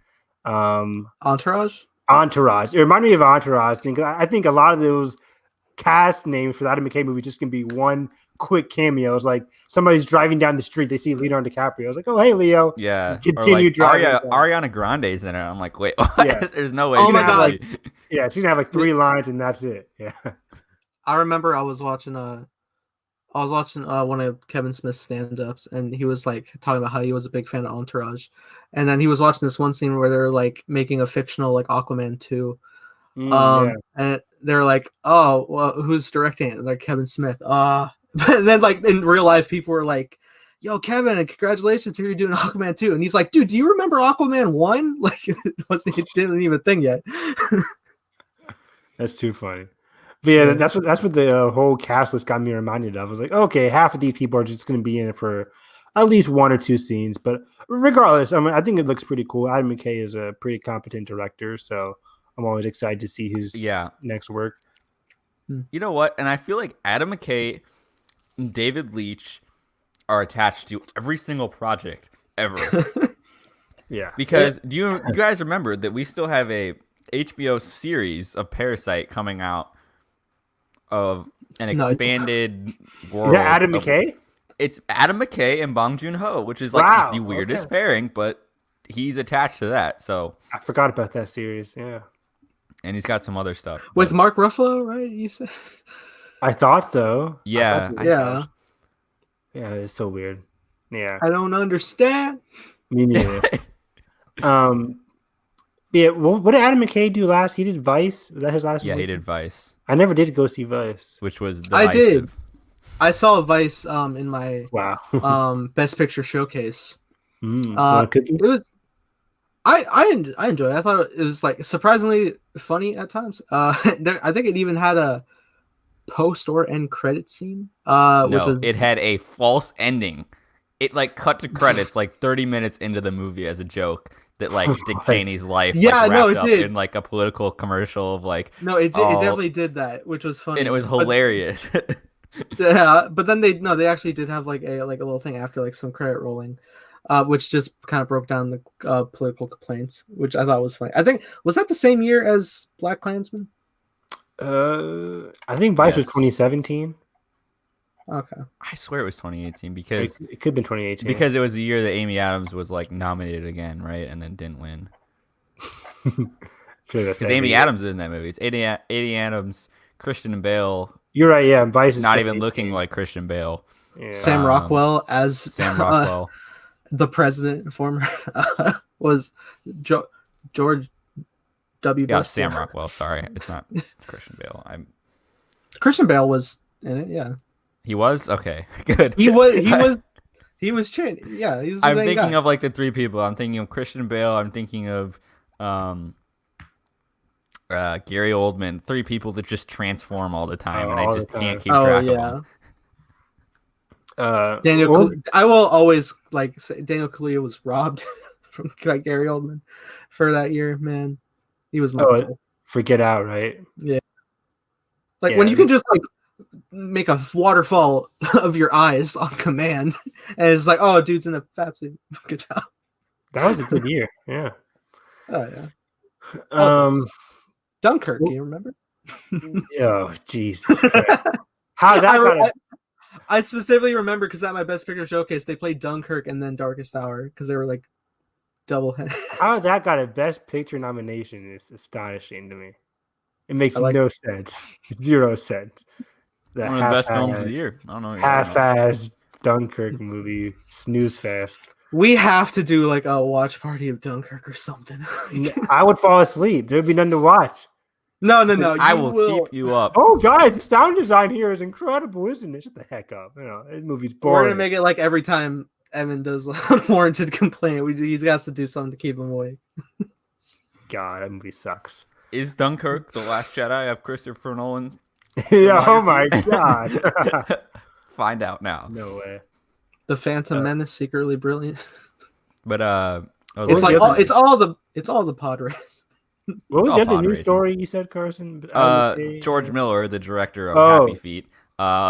Entourage. Entourage. It reminded me of Entourage. I think a lot of those cast names for the Adam McKay movie just can be one quick cameo. It's like somebody's driving down the street, they see Leonardo DiCaprio. I was like, oh, hey, Leo. Yeah. Continue like driving. Ariana Grande's in it. I'm like, wait, what? Yeah. There's no way. Oh she my can God. be- Yeah, she's gonna have like 3 lines and that's it. Yeah. I remember I was watching one of Kevin Smith's stand-ups, and he was like talking about how he was a big fan of Entourage, and then he was watching this one scene where they're like making a fictional like Aquaman 2. Yeah. And they're like, oh, well, who's directing it? Like Kevin Smith. But then like in real life, people were like, yo, Kevin, congratulations, you're doing Aquaman 2. And he's like, dude, do you remember Aquaman 1? Like it didn't even thing yet. That's too funny. But yeah, that's what the whole cast list got me reminded of. I was like, okay, half of these people are just going to be in it for at least 1 or 2 scenes. But regardless, I mean, I think it looks pretty cool. Adam McKay is a pretty competent director, so I'm always excited to see his next work. You know what? And I feel like Adam McKay and David Leitch are attached to every single project ever. Yeah. Because do you guys remember that we still have a HBO series of Parasite coming out of an expanded world? Is that Adam McKay? It's Adam McKay and Bong Joon-ho, which is like the weirdest pairing, but he's attached to that. So I forgot about that series. Yeah. And he's got some other stuff. With Mark Ruffalo, right? You said? I thought so. Yeah. Yeah. Yeah, it's so weird. Yeah. I don't understand. Me neither. Yeah, what did Adam McKay do last? He did Vice. Was that his last movie? Yeah, he did Vice. I never did go see Vice. Which was divisive. I did. I saw Vice in my Best Picture showcase. It was I enjoyed it. I thought it was like surprisingly funny at times. I think it even had a post or end credit scene. It had a false ending. It like cut to credits like 30 minutes into the movie as a joke that like Dick Cheney's life wrapped up in like a political commercial of like it definitely did that, which was funny and it was hilarious. Yeah, but then they actually did have like a little thing after like some credit rolling, which just kind of broke down the political complaints, which I thought was funny. I think was that the same year as Black Klansman? I think Vice was 2017. Okay, I swear it was 2018 because it could have been 2018 because it was the year that Amy Adams was like nominated again, right, and then didn't win. Because Amy Adams is in that movie. It's Amy Adams, Christian Bale. You're right. Yeah, Vice is not even looking like Christian Bale. Yeah. Sam Rockwell as the president, former was George W. Yeah, Bush. Sam Rockwell. Sorry, it's not Christian Bale. Christian Bale was in it. Yeah, he was okay. Good. He was. He was trained. Yeah, he was. I'm thinking of like the 3 people. I'm thinking of Christian Bale. I'm thinking of Gary Oldman. 3 people that just transform all the time, and I just can't keep track of them. I will always like say Daniel Kaluuya was robbed from Gary Oldman for that year. Man, he was for Get Out, right? Yeah. Like when you can just like make a waterfall of your eyes on command, and it's like, oh, dude's in a fat suit. Good job. That was a good year. Yeah. Oh yeah. Dunkirk, you remember? Oh Jesus Christ. How that I specifically remember because at my Best Picture showcase they played Dunkirk and then Darkest Hour because they were like double headed. How that got a Best Picture nomination is astonishing to me. It makes no sense. 0 sense. One of the best films of the year. I don't know. Half-assed Dunkirk movie, snooze fest. We have to do like a watch party of Dunkirk or something. I would fall asleep. There'd be nothing to watch. No. I will keep you up. Oh, guys, the sound design here is incredible, isn't it? Shut the heck up. You know, this movie's boring. We're gonna make it like every time Evan does unwarranted complaint, he's got to do something to keep him awake. God, that movie sucks. Is Dunkirk The Last Jedi of Christopher Nolan? Yeah, oh my God. Find out now. No way. The Phantom Menace, secretly brilliant. But it's like all the pod race. What was the other news story you said, Carson? George Miller, the director of Happy Feet,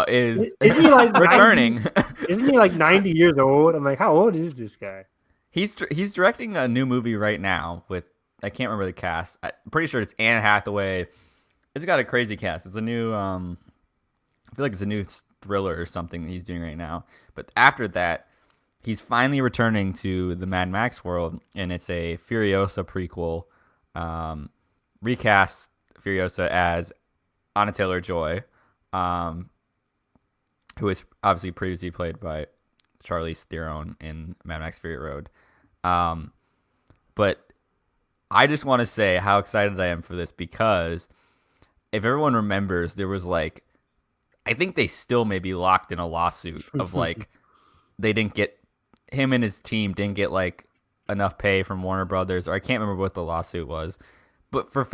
is he like returning. Isn't he like 90 years old? I'm like, how old is this guy? He's directing a new movie right now with, I can't remember the cast. I'm pretty sure it's Anne Hathaway. It's got a crazy cast. It's a new I feel like it's a new thriller or something that he's doing right now. But after that, he's finally returning to the Mad Max world, and it's a Furiosa prequel. Recast Furiosa as Anna Taylor-Joy, who was obviously previously played by Charlize Theron in Mad Max Fury Road. But I just want to say how excited I am for this, because if everyone remembers, there was like, I think they still may be locked in a lawsuit of like, they didn't get, him and his team didn't get like enough pay from Warner Brothers, or I can't remember what the lawsuit was. But for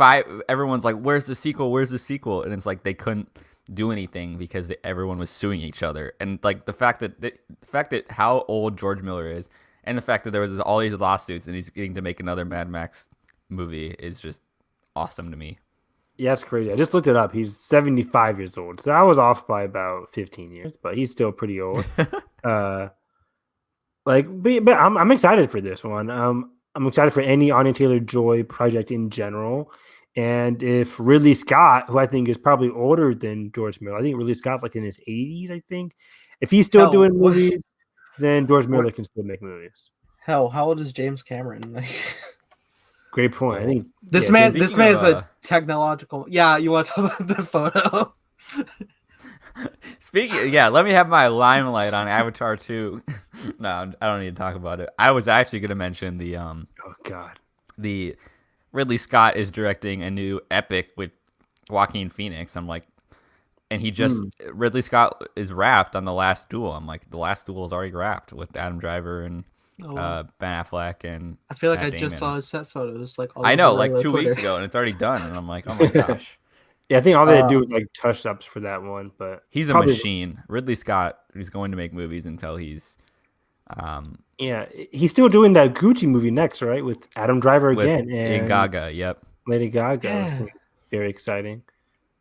everyone's like, where's the sequel? Where's the sequel? And it's like they couldn't do anything because everyone was suing each other. And like the fact that how old George Miller is, and the fact that there was all these lawsuits and he's getting to make another Mad Max movie is just awesome to me. Yeah, that's crazy. I just looked it up. He's 75 years old. So I was off by about 15 years, but he's still pretty old. But I'm excited for this one. I'm excited for any Anya Taylor-Joy project in general. And if Ridley Scott, who I think is probably older than George Miller, I think Ridley Scott's like in his 80s, I think. If he's still doing movies, then George Miller can still make movies. Hell, how old is James Cameron? Great point. I think this man is a technological. Yeah, you want to talk about the photo? Let me have my limelight on Avatar 2. No, I don't need to talk about it. I was actually going to mention the the Ridley Scott is directing a new epic with Joaquin Phoenix. I'm like, and he just Ridley Scott is wrapped on The Last Duel. I'm like, The Last Duel is already wrapped with Adam Driver and Ben Affleck, and I feel like Matt I just Damon. saw his set photos. Like I know, like 2 weeks ago, and it's already done. And I'm like, oh my gosh. Yeah, I think all they do is like touch ups for that one. But he's a machine. Ridley Scott is going to make movies until he's. Yeah, he's still doing that Gucci movie next, right? With Adam Driver again and Gaga. Yep, Lady Gaga. Yeah. Very exciting.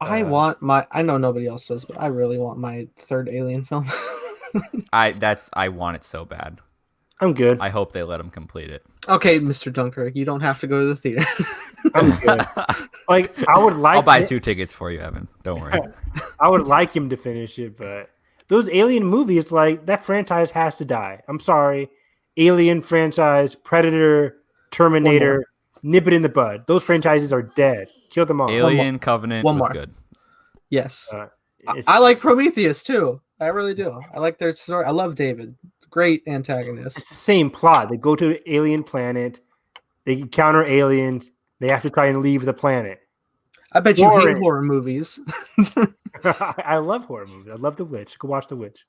I know nobody else does, but I really want my third Alien film. I want it so bad. I'm good. I hope they let him complete it. Okay, Mr. Dunkirk, you don't have to go to the theater. I'm good. I'll buy 2 tickets for you, Evan. Don't worry. I would like him to finish it, but those Alien movies, like, that franchise has to die. I'm sorry. Alien franchise, Predator, Terminator, nip it in the bud. Those franchises are dead. Kill them all. Alien Covenant was good. Yes. I like Prometheus too. I really do. I like their story. I love David. Great antagonist. It's the same plot. They go to an alien planet. They encounter aliens. They have to try and leave the planet. I bet you hate horror movies. I love horror movies. I love The Witch. Go watch The Witch.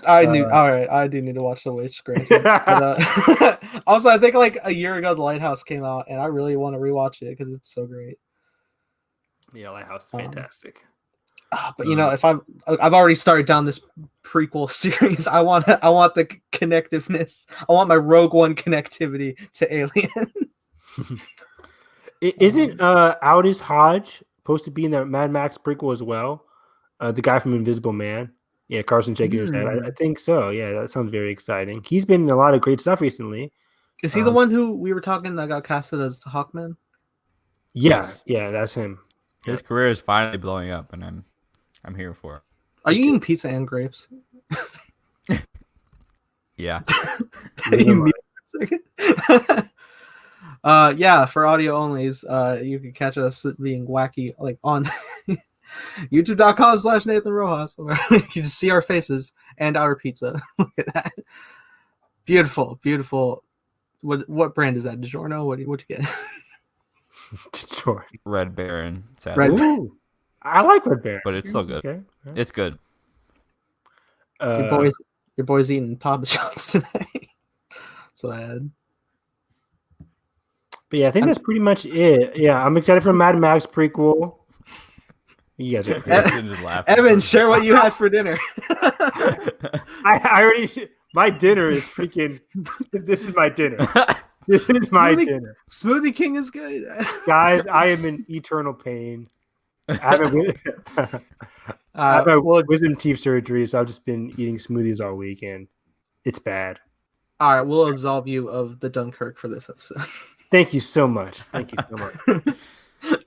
All right. I do need to watch The Witch, granted. But, also, I think like a year ago, The Lighthouse came out, and I really want to rewatch it because it's so great. Yeah, Lighthouse is fantastic. But if I've already started down this prequel series, I want the connectiveness. I want my Rogue One connectivity to Alien. Isn't Aldous Hodge supposed to be in the Mad Max prequel as well. The guy from Invisible Man. Yeah, Carson shaking his head. I think so. Yeah, that sounds very exciting. He's been in a lot of great stuff recently. Is he the one who we were talking that got casted as Hawkman? Yeah, Yes. yeah, that's him. His career is finally blowing up, and I'm here for it. Are you eating pizza and grapes? Yeah. You mute for a second? Yeah, for audio onlys, you can catch us being wacky like on youtube.com/Nathan Rojas, where you can just see our faces and our pizza. Look at that. Beautiful, beautiful. What brand is that? DiGiorno? What you get? Detroit. Red Baron. Red Ooh, I like Red Baron, but it's still good. Okay. It's good. Your boy's eating Papa John's tonight. That's what I had. But yeah, I think that's pretty much it. Yeah, I'm excited for Mad Max prequel. You guys are crazy. Evan, share what you had for dinner. I already. My dinner is freaking. This is my dinner. This is my dinner. Smoothie King is good. Guys, I am in eternal pain. I have a wisdom teeth surgery, so I've just been eating smoothies all week, and it's bad. All right, we'll absolve you of the Dunkirk for this episode. Thank you so much. Thank you so much.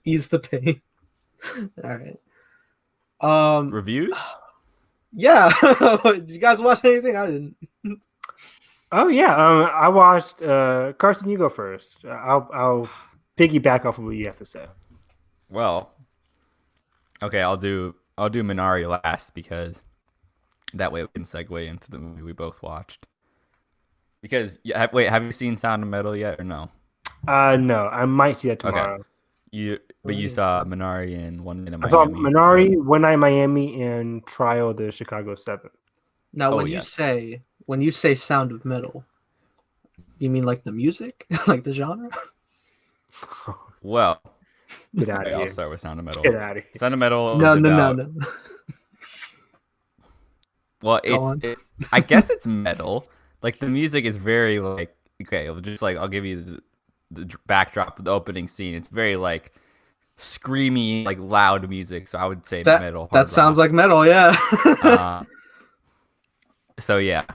Ease the pain. All right. Reviews? Yeah. Did you guys watch anything? I didn't. Oh yeah. I watched. Carson, you go first. I'll piggyback off of what you have to say. Well, okay. I'll do Minari last because that way we can segue into the movie we both watched. Because wait, have you seen Sound of Metal yet or no? No, I might see that tomorrow. Okay. You saw Minari and One Night in Miami. I saw Minari, One Night in Miami, and Trial of the Chicago 7. Now, when you say Sound of Metal, you mean like the music, like the genre? Well, get out of here. I'll start with Sound of Metal. Get out of here. Sound of Metal. No. Well, I guess it's metal. Like the music is very like just like I'll give you the backdrop of the opening scene. It's very like screamy, like loud music. So I would say metal. That sounds like metal, yeah. So yeah,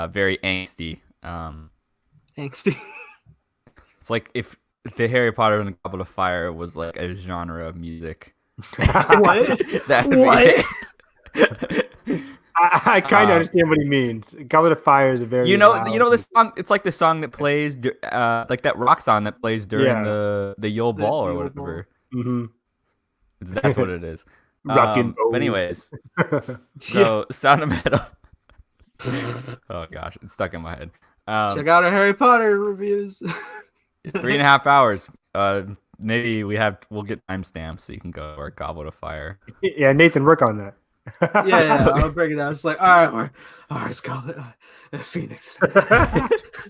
very angsty. Angsty. It's like if the Harry Potter and the Goblet of Fire was like a genre of music. What? That would be it. I kind of understand what he means. Goblet of Fire is a very loud. This song. It's like the song that plays, like that rock song that plays during the Yule Ball or whatever. Mm-hmm. That's what it is. Rockin' but anyways, so Sound of Metal. Oh gosh, it's stuck in my head. Check out our Harry Potter reviews. 3.5 hours. Maybe we'll get timestamps so you can go to our Goblet of Fire. Yeah, Nathan, work on that. yeah, I'll break it down. It's like, all right, Scarlet, Phoenix. The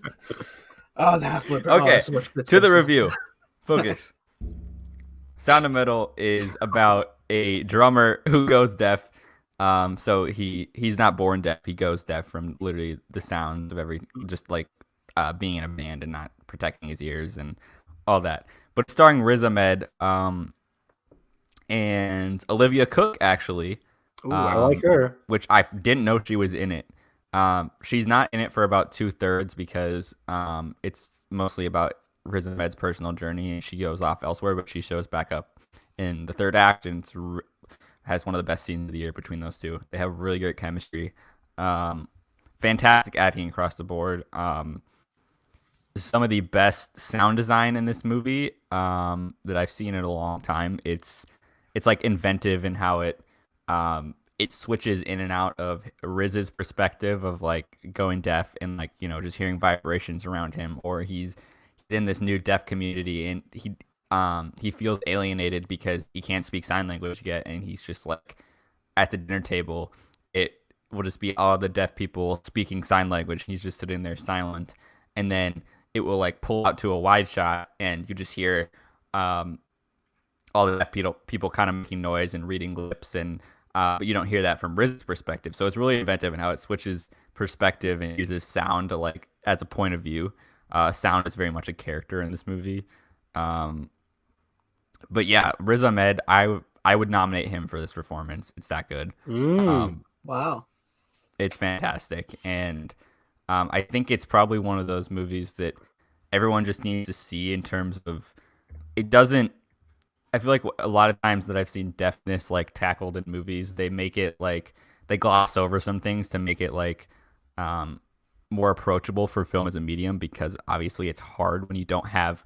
Half-Blood. Okay, to the review. Focus. Sound of Metal is about a drummer who goes deaf. So he's not born deaf. He goes deaf from literally the sound of just like being in a band and not protecting his ears and all that. But starring Riz Ahmed and Olivia Cook actually. Ooh, I like her. Which I didn't know she was in it. She's not in it for about 2/3 because it's mostly about Riz Ahmed's personal journey and she goes off elsewhere, but she shows back up in the third act and has one of the best scenes of the year between those two. They have really great chemistry. Fantastic acting across the board. Some of the best sound design in this movie that I've seen in a long time. It's like inventive in how it switches in and out of Riz's perspective of like going deaf and like, just hearing vibrations around him, or he's in this new deaf community and he feels alienated because he can't speak sign language yet, and he's just like at the dinner table it will just be all the deaf people speaking sign language. He's just sitting there silent, and then it will like pull out to a wide shot and you just hear all the deaf people kind of making noise and reading lips, and but you don't hear that from Riz's perspective. So it's really inventive in how it switches perspective and uses sound to like as a point of view. Sound is very much a character in this movie. But yeah, Riz Ahmed, I would nominate him for this performance. It's that good. Mm. Wow. It's fantastic, and I think it's probably one of those movies that everyone just needs to see in terms of it doesn't. I feel like a lot of times that I've seen deafness like tackled in movies, they make it like they gloss over some things to make it like um, more approachable for film as a medium because obviously it's hard when you don't have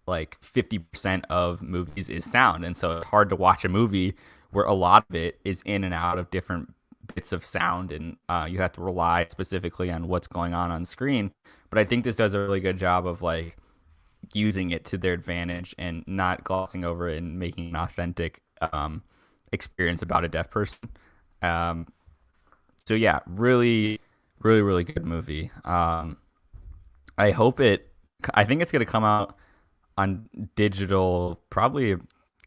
like 50% of movies is sound, and so it's hard to watch a movie where a lot of it is in and out of different bits of sound, and you have to rely specifically on what's going on screen. But I think this does a really good job of like using it to their advantage and not glossing over it and making an authentic experience about a deaf person. Um, so yeah, really, really, really good movie. I hope it. I think it's gonna come out on digital probably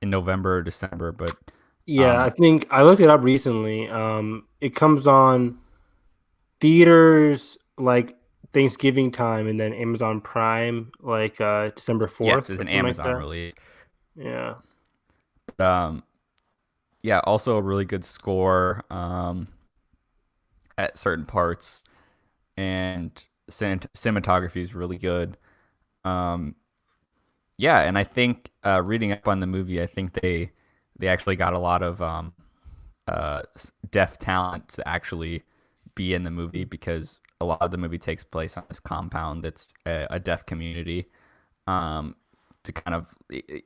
in November or December, but Yeah, I think I looked it up recently. It comes on theaters like Thanksgiving time, and then Amazon Prime like December yes, 4th it's or an something like Amazon that. release. Yeah. Um, yeah, also a really good score at certain parts, and cinematography is really good. Um, yeah, and I think reading up on the movie, I think they actually got a lot of deaf talent to actually be in the movie because a lot of the movie takes place on this compound that's a deaf community um, to kind of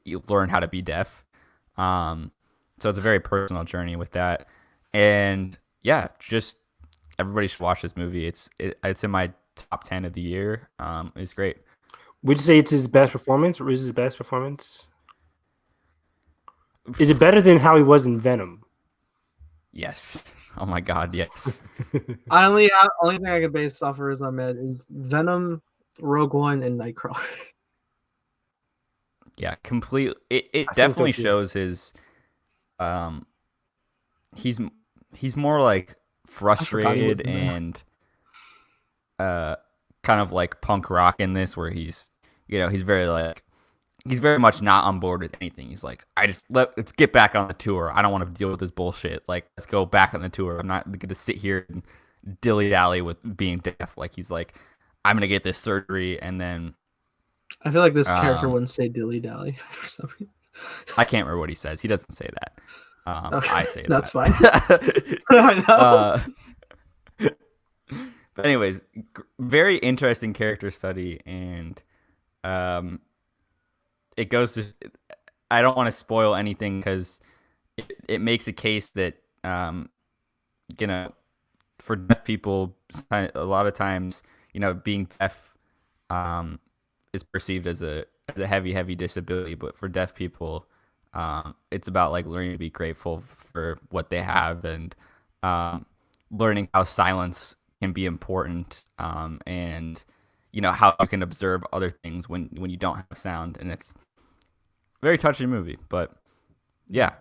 you learn how to be deaf. Um, so it's a very personal journey with that, and yeah, just everybody should watch this movie. It's in my top 10 of the year. It's great. Would you say it's his best performance, or is his best performance? Is it better than how he was in Venom? Yes. Oh my God. Yes. Only thing I could base off of Riz Ahmed is Venom, Rogue One, and Nightcrawler. Yeah. Complete. It I think so definitely too. shows his. Um. He's he's more like I forgot he was frustrated in Venom. and uh kind of like punk rock in this, where he's very like he's very much not on board with anything. He's like, let's get back on the tour. I don't want to deal with this bullshit. Like, let's go back on the tour. I'm not gonna sit here and dilly dally with being deaf. Like, he's like, I'm gonna get this surgery, and then I feel like this character um, wouldn't say dilly dally for some reason. I can't remember what he says. He doesn't say that. Okay, I say that's fine. that. I know. But anyways, very interesting character study, and um, it goes to. I don't want to spoil anything because it makes a case that you know for deaf people a lot of times being deaf um, is perceived as a heavy disability, but for deaf people it's about like learning to be grateful for what they have and learning how silence can be important and how you can observe other things when you don't have sound, and it's a very touching movie. But yeah.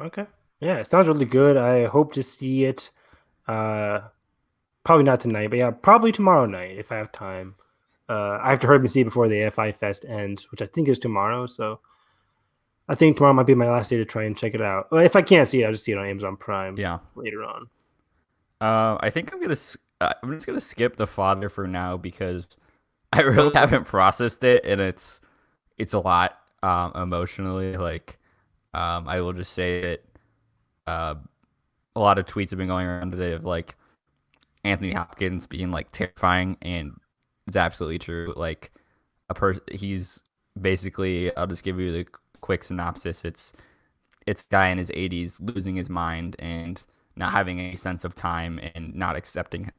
Okay. Yeah, it sounds really good. I hope to see it. Uh, Probably not tonight, but yeah, probably tomorrow night if I have time. I have to hurry and see it before the FI Fest ends, which I think is tomorrow. So I think tomorrow might be my last day to try and check it out. Well, if I can't see it, I'll just see it on Amazon Prime Yeah. later on. I think I'm just gonna skip The Father for now because I really haven't processed it, and it's a lot emotionally. Like, I will just say that uh, a lot of tweets have been going around today of like Anthony Hopkins being like terrifying, and it's absolutely true. Like he's basically. I'll just give you the quick synopsis. It's a guy in his 80s losing his mind and not having any sense of time and not accepting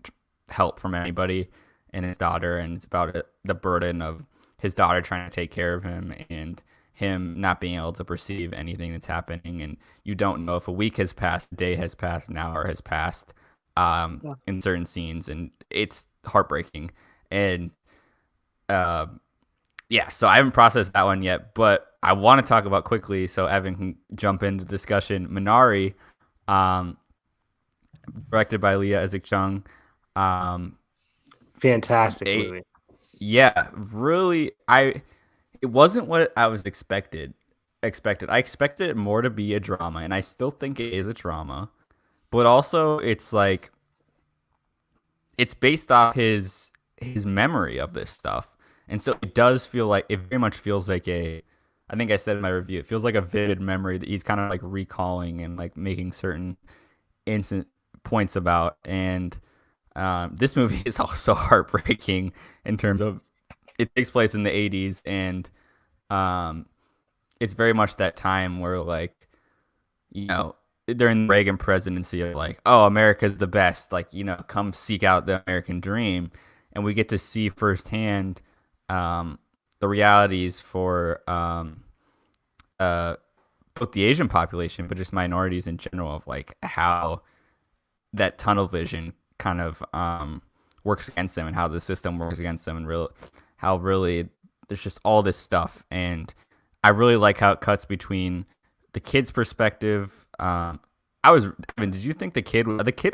help from anybody and his daughter, and it's about the burden of his daughter trying to take care of him and him not being able to perceive anything that's happening, and you don't know if a week has passed, a day has passed, an hour has passed Yeah. in certain scenes, and it's heartbreaking. And yeah, so I haven't processed that one yet, but I want to talk about quickly so Evan can jump into the discussion. Minari, um, directed by Leah Isaac Chung. Um, Fantastic movie. yeah, really. it wasn't what I was expected. I expected it more to be a drama, and I still think it is a drama. But also, it's like it's based off his memory of this stuff, and so it does feel like it very much feels like a. I think I said in my review, it feels like a vivid memory that he's kind of like recalling and like making certain instant points about. And this movie is also heartbreaking in terms of it takes place in the 80s, and um, it's very much that time where like during the Reagan presidency of like, oh, America's the best, like, come seek out the American dream. And we get to see firsthand the realities for both the Asian population, but just minorities in general, of like how that tunnel vision kind of works against them, and how the system works against them, and how really there's just all this stuff. And I really like how it cuts between the kid's perspective. Did you think the kid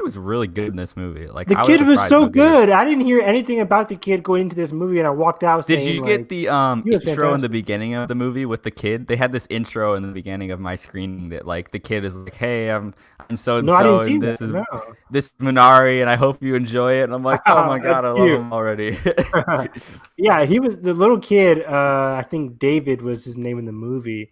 was really good in this movie? Like, the kid was so good. I didn't hear anything about the kid going into this movie, and I walked out saying, did you get the intro in the beginning of the movie with the kid? They had this intro in the beginning of my screening that like the kid is like, hey, I'm so and so, and this is Minari, and I hope you enjoy it. And I'm like, oh my god, I love him already. Yeah, he was the little kid. I think David was his name in the movie.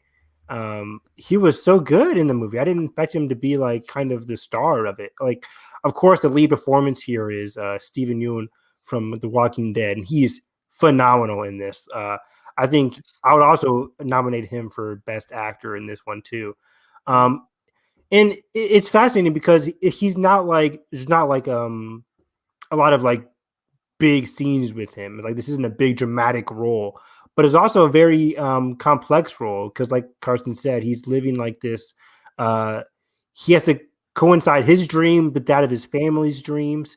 He was so good in the movie. I didn't expect him to be like kind of the star of it. Like, of course, the lead performance here is Steven Yeun from The Walking Dead, and he's phenomenal in this. I think I would also nominate him for Best Actor in this one too. And it's fascinating because he's not like there's not like a lot of like big scenes with him. Like, this isn't a big dramatic role. But it's also a very complex role because, like Carson said, he's living like this. He has to coincide his dream with that of his family's dreams,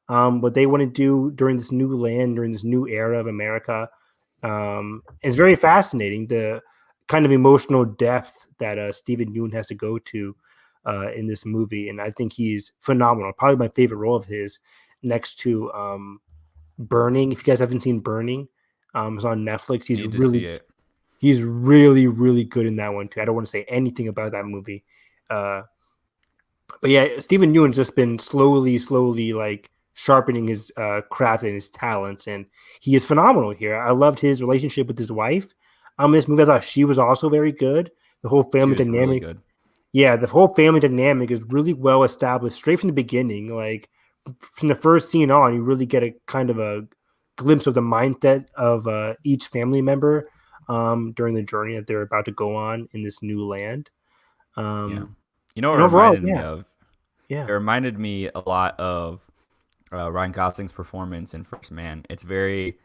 what they want to do during this new land, during this new era of America. It's very fascinating, the kind of emotional depth that Steven Yeun has to go to in this movie. And I think he's phenomenal. Probably my favorite role of his, next to Burning. If you guys haven't seen Burning, it's on Netflix. He's really, really good in that one too. I don't want to say anything about that movie, but yeah, Steven Yeun's just been slowly like sharpening his craft and his talents, and he is phenomenal here. I loved his relationship with his wife. In this movie, I thought she was also very good. The whole family dynamic, really, yeah, the whole family dynamic is really well established straight from the beginning. Like, from the first scene on, you really get a kind of a glimpse of the mindset of each family member during the journey that they're about to go on in this new land. Yeah. You know what it reminded me of? Yeah. It reminded me a lot of Ryan Gosling's performance in First Man. It's very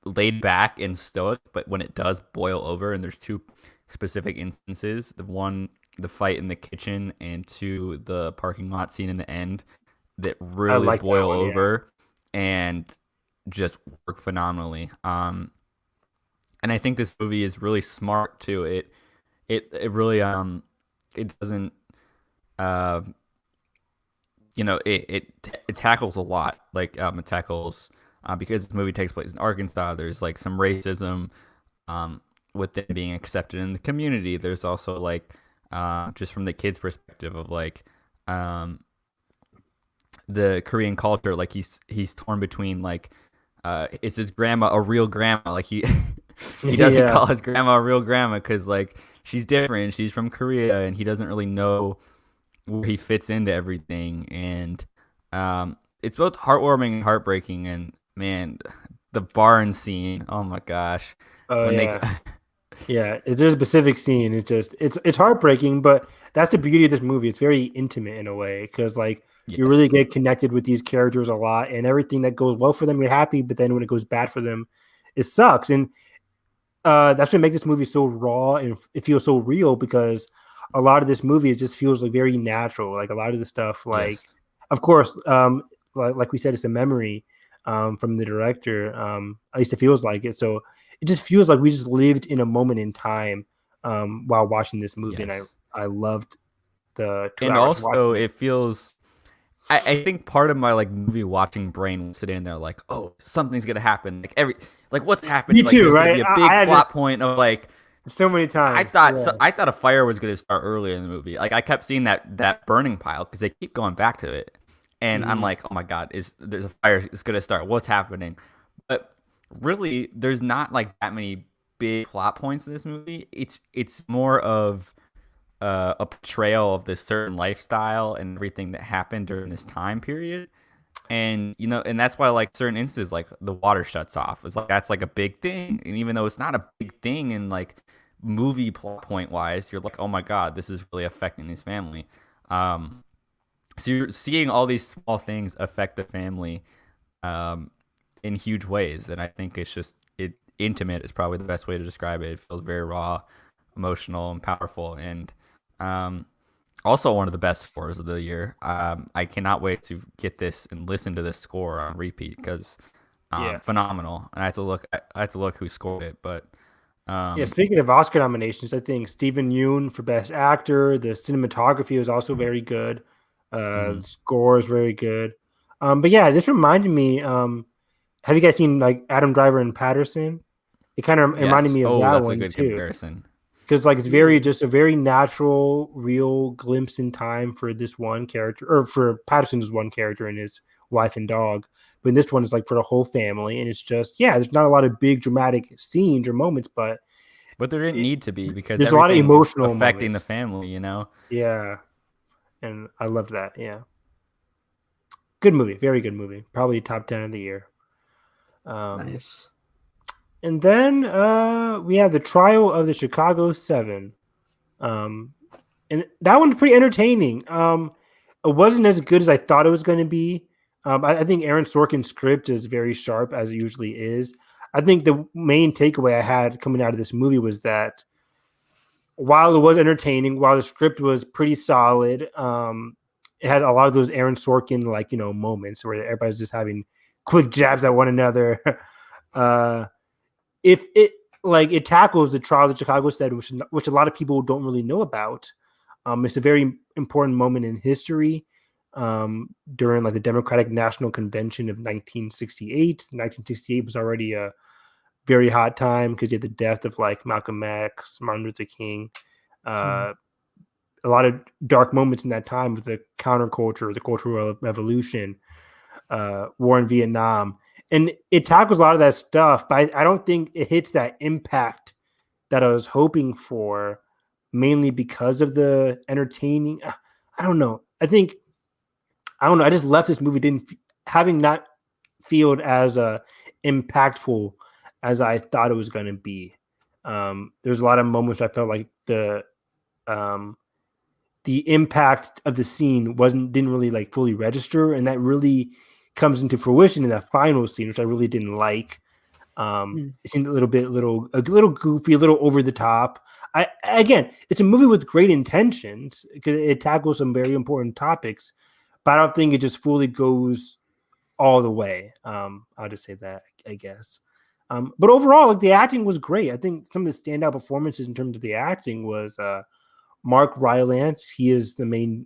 laid back and stoic, but when it does boil over, and there's two specific instances, the fight in the kitchen, and two, the parking lot scene in the end, that really boil over. And just work phenomenally. And I think this movie is really smart too. It really it doesn't it tackles a lot. Like, it tackles because the movie takes place in Arkansas, there's like some racism with them being accepted in the community. There's also like just from the kids' perspective of like the Korean culture, like he's torn between like is his grandma a real grandma? Like he doesn't call his grandma a real grandma because like she's different, she's from Korea, and he doesn't really know where he fits into everything. And it's both heartwarming and heartbreaking. And man, the barn scene, oh my gosh. Yeah, there's a specific scene. It's heartbreaking, but that's the beauty of this movie. It's very intimate in a way because like you really get connected with these characters a lot, and everything that goes well for them, you're happy. But then when it goes bad for them, it sucks. And that's what makes this movie so raw and it feels so real, because a lot of this movie it just feels like very natural. Like a lot of the stuff, like of course, like we said, it's a memory from the director. At least it feels like it. So it just feels like we just lived in a moment in time while watching this movie, and I loved the 2 and hours. Also, it feels. I think part of my like movie watching brain was sitting there like, oh, something's gonna happen. Like, what's happening? Me Like, too, there's gonna right? be a I big had plot point of like. so many I times. thought Yeah. I thought a fire was gonna start earlier in the movie. Like, I kept seeing that burning pile because they keep going back to it, and I'm Mhm. like, oh my god, there's a fire? It's gonna start. What's happening? But really, there's not like that many big plot points in this movie. It's more of a portrayal of this certain lifestyle and everything that happened during this time period. And and that's why like certain instances like the water shuts off. It's like that's like a big thing. And even though it's not a big thing in like movie plot point wise, you're like, oh my god, this is really affecting his family. Um, so you're seeing all these small things affect the family um, in huge ways, and I think it's just intimate is probably the best way to describe it. It feels very raw, emotional, and powerful, and um, also one of the best scores of the year. I cannot wait to get this and listen to this score on repeat because Yeah. phenomenal. And I had to look who scored it, but Yeah, speaking of Oscar nominations, I think Stephen Yeun for Best Actor. The cinematography was also very good. The score is very good. But yeah, this reminded me. Have you guys seen like Adam Driver and Patterson? It kind of reminded yes. me of Oh, that that's a one good too, comparison. because like it's very just a very natural, real glimpse in time for this one character, or for Patterson's one character and his wife and dog. But in this one, it's like for the whole family, and it's just there's not a lot of big dramatic scenes or moments, but But there didn't it, need to be because there's a lot of everything is emotional affecting the moments. family. Yeah, and I loved that. Yeah, good movie, very good movie. Probably top 10 of the year. Nice. And then we have the Trial of the Chicago Seven. And that one's pretty entertaining. It wasn't as good as I thought it was going to be. I think Aaron Sorkin's script is very sharp, as it usually is. I think the main takeaway I had coming out of this movie was that while it was entertaining, while the script was pretty solid, it had a lot of those Aaron Sorkin moments where everybody's just having quick jabs at one another. If it tackles the trial of Chicago said, which a lot of people don't really know about. It's a very important moment in history during like the Democratic National Convention of 1968. 1968 was already a very hot time because you had the death of like Malcolm X, Martin Luther King. A lot of dark moments in that time with the counterculture, the Cultural Revolution, war in Vietnam. And it tackles a lot of that stuff, but I don't think it hits that impact that I was hoping for, mainly because of the entertaining. I don't know. I don't know. I just left this movie having not feel as impactful as I thought it was going to be. There's a lot of moments I felt like the impact of the scene didn't really like fully register, and that really comes into fruition in that final scene, which I really didn't like. It seemed a little goofy, a little over the top. Again, it's a movie with great intentions because it tackles some very important topics, but I don't think it just fully goes all the way. I'll just say that, I guess. But overall, like the acting was great. I think some of the standout performances in terms of the acting was Mark Rylance. He is the main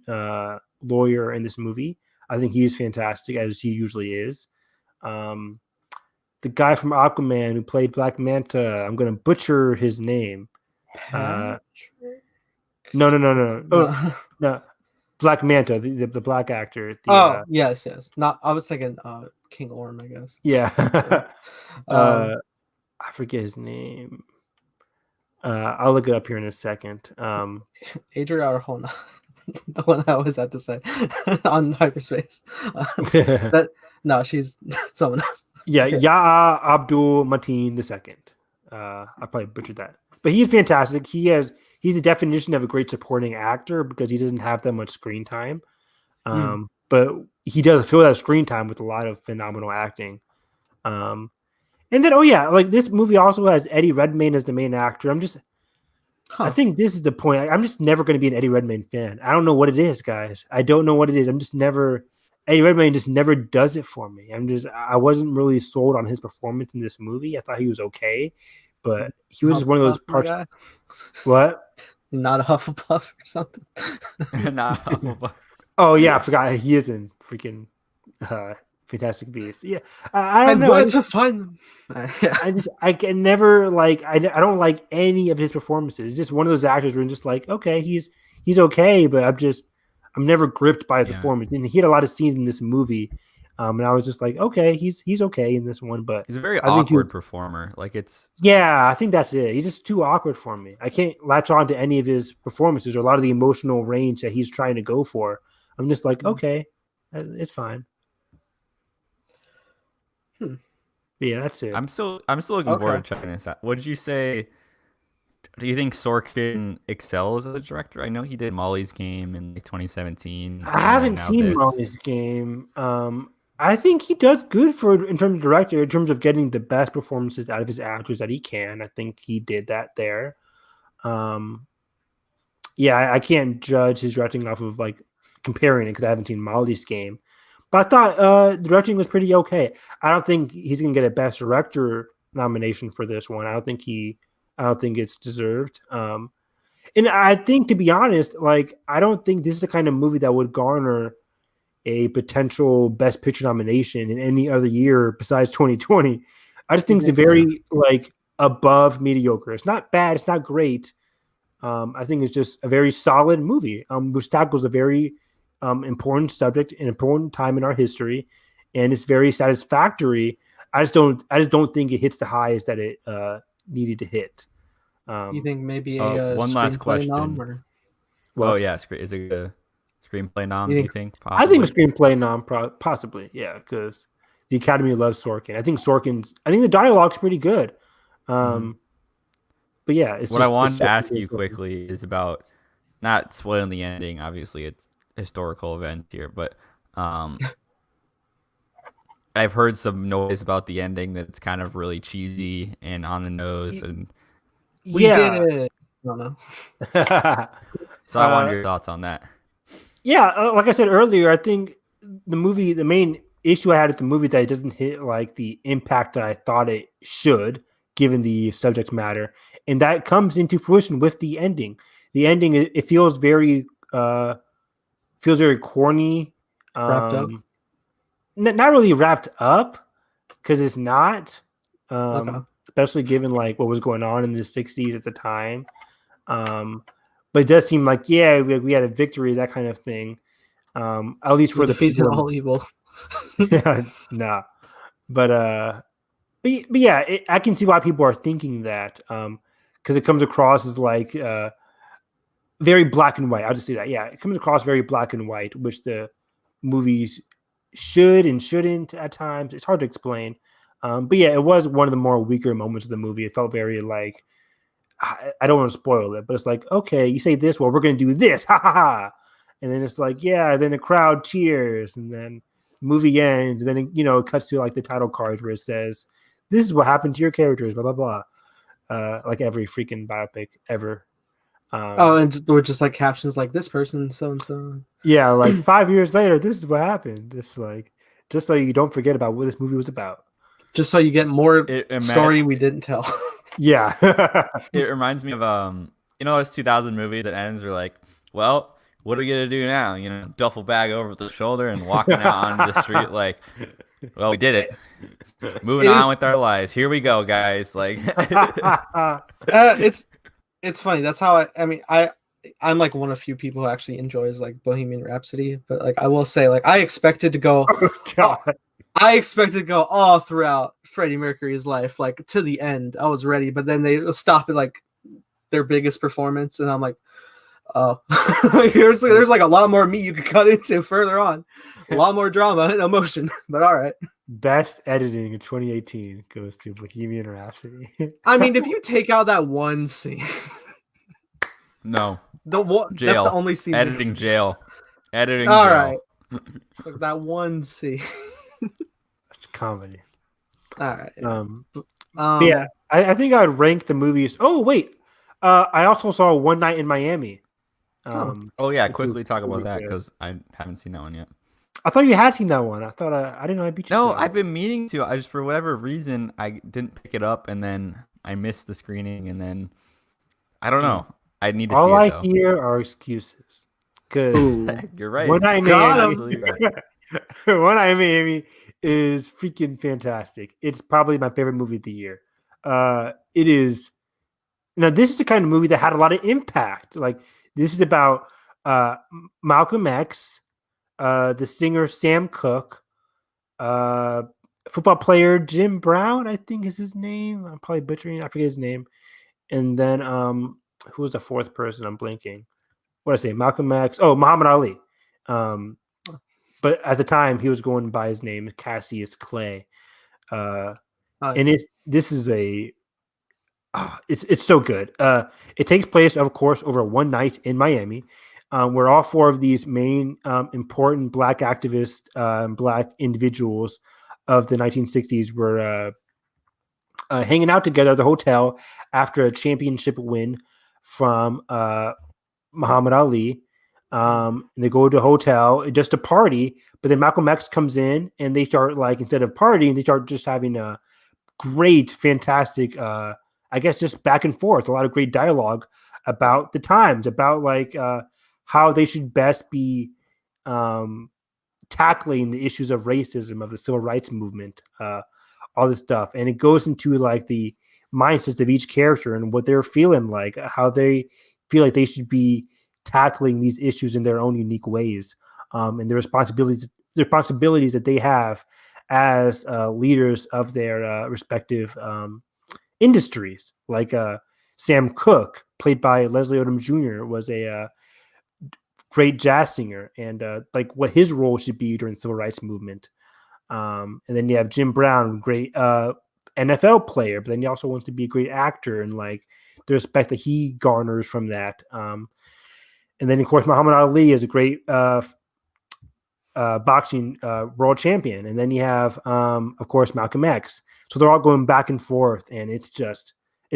lawyer in this movie. I think he is fantastic, as he usually is. The guy from Aquaman who played Black Manta, I'm going to butcher his name. No. No. Black Manta, the black actor. Yes. Not. I was thinking King Orm, I guess. Yeah. I forget his name. I'll look it up here in a second. Adria Arjona, the one I always have to say on Hyperspace. No, she's someone else. Yeah, Yaa Abdul Mateen II. I probably butchered that, but he's fantastic. He's the definition of a great supporting actor because he doesn't have that much screen time, but he does fill that screen time with a lot of phenomenal acting. And then, like this movie also has Eddie Redmayne as the main actor. I think this is the point. I'm just never going to be an Eddie Redmayne fan. I don't know what it is, guys. I don't know what it is. Eddie Redmayne just never does it for me. I wasn't really sold on his performance in this movie. I thought he was okay, but he was just one of those parts. What? Not a Hufflepuff or something? Not Hufflepuff. Oh yeah, I forgot he is in freaking Fantastic Beasts. Yeah, I don't And know. where to find them? Yeah. I can never like I don't like any of his performances. It's just one of those actors where I'm just like, okay, he's okay, but I'm never gripped by his Yeah. performance. And he had a lot of scenes in this movie, and I was just like, okay, he's okay in this one, but He's a very I think awkward performer. Like it's yeah, I think that's it. He's just too awkward for me. I can't latch on to any of his performances or a lot of the emotional range that he's trying to go for. I'm just like, okay, it's fine. But yeah, that's it. I'm still looking forward to checking this out. What did you say? Do you think Sorkin excels as a director? I know he did Molly's Game in like 2017. I haven't seen Molly's Game. I think he does good in terms of director, in terms of getting the best performances out of his actors that he can. I think he did that there. Yeah, I can't judge his directing off of like comparing it because I haven't seen Molly's Game. But I thought the directing was pretty okay. I don't think he's gonna get a best director nomination for this one. I don't think it's deserved. And I think, to be honest, like I don't think this is the kind of movie that would garner a potential Best Picture nomination in any other year besides 2020. I just think it's a very like above mediocre. It's not bad. It's not great. I think it's just a very solid movie, which tackles a very important subject, an important time in our history, and it's very satisfactory. I just don't think it hits the highs that it needed to hit. You think maybe a one last question? Nom, or? Well, yeah, is it a screenplay nom? Do you think? Possibly? I think a screenplay nom, possibly, yeah, because the Academy loves Sorkin. I think the dialogue's pretty good. But yeah, what I wanted to ask you quickly is about not spoiling the ending. Obviously, it's a historical event here, but I've heard some noise about the ending that it's kind of really cheesy and on the nose, and we did it. I don't know. So I wanted your thoughts on that. Yeah, like I said earlier, I think the main issue I had with the movie that it doesn't hit like the impact that I thought it should, given the subject matter, and that comes into fruition with the ending. The ending, it feels very corny. Wrapped up. Not really wrapped up, because it's not. Especially given like what was going on in the 60s at the time. But it does seem like, yeah, we had a victory, that kind of thing. At least for the people. All evil. Yeah, nah. But yeah, I can see why people are thinking that, because it comes across as like very black and white. I'll just say that. Yeah, it comes across very black and white, which the movies should and shouldn't at times. It's hard to explain. But yeah, it was one of the more weaker moments of the movie. It felt very like, I don't want to spoil it, but it's like, okay, you say this, well, we're going to do this, ha ha ha. And then it's like, yeah, then the crowd cheers, and then the movie ends, and then it cuts to like the title cards where it says, this is what happened to your characters, blah, blah, blah. Like every freaking biopic ever. And we're just like captions like this person, so and so. Yeah, like 5 years later, this is what happened. It's like, just so you don't forget about what this movie was about. Just so you get more story we didn't tell. Yeah. It reminds me of those 2000 movies that ends are like, well, what are we gonna do now? Duffel bag over the shoulder and walking out onto the street like, well, we did it. Moving on with our lives. Here we go, guys. Like, it's funny. That's how I'm like one of few people who actually enjoys like Bohemian Rhapsody, but like I will say, like I expected to go. Oh, God. I expected to go all throughout Freddie Mercury's life, like to the end. I was ready, but then they stop at like their biggest performance, and I'm like, oh, there's like a lot more meat you could cut into further on, a lot more drama and emotion. But all right. Best editing in 2018 goes to Bohemian Rhapsody. I mean, if you take out that one scene, no, jail. That's the only scene. Editing jail. Editing. All jail. right, like that one scene. That's comedy. All right. Yeah, I think I would rank the movies. Oh wait, I also saw One Night in Miami. Oh yeah, quickly talk about that because I haven't seen that one yet. I thought you had seen that one. I thought I didn't know I beat you. No, I've been meaning to. I just for whatever reason I didn't pick it up, and then I missed the screening, and then I don't know. I need to. All see I it, though. hear are excuses. Because you're right. One Night in Miami. One Night in Miami is freaking fantastic. It's probably my favorite movie of the year. It is. Now, this is the kind of movie that had a lot of impact. Like, this is about Malcolm X, the singer Sam Cooke, football player Jim Brown, I think is his name. I'm probably butchering. I forget his name. And then who was the fourth person? I'm blanking. What did I say? Malcolm X. Oh, Muhammad Ali. But at the time, he was going by his name Cassius Clay. And this is a. It's so good. It takes place, of course, over one night in Miami, where all four of these main important Black activists, Black individuals of the 1960s were hanging out together at the hotel after a championship win from Muhammad Ali. And they go to a hotel just to party, but then Malcolm X comes in and they start instead of partying, they start just having a great, fantastic, I guess just back and forth, a lot of great dialogue about the times, about how they should best be tackling the issues of racism, of the civil rights movement, all this stuff. And it goes into the mindsets of each character and what they're feeling like, how they feel like they should be tackling these issues in their own unique ways, and the responsibilities that they have as leaders of their respective industries. Like Sam Cooke, played by Leslie Odom Jr., was a great jazz singer, and what his role should be during the civil rights movement. And then you have Jim Brown, great NFL player, but then he also wants to be a great actor, and the respect that he garners from that. And then, of course, Muhammad Ali is a great boxing world champion. And then you have, of course, Malcolm X. So they're all going back and forth, and it's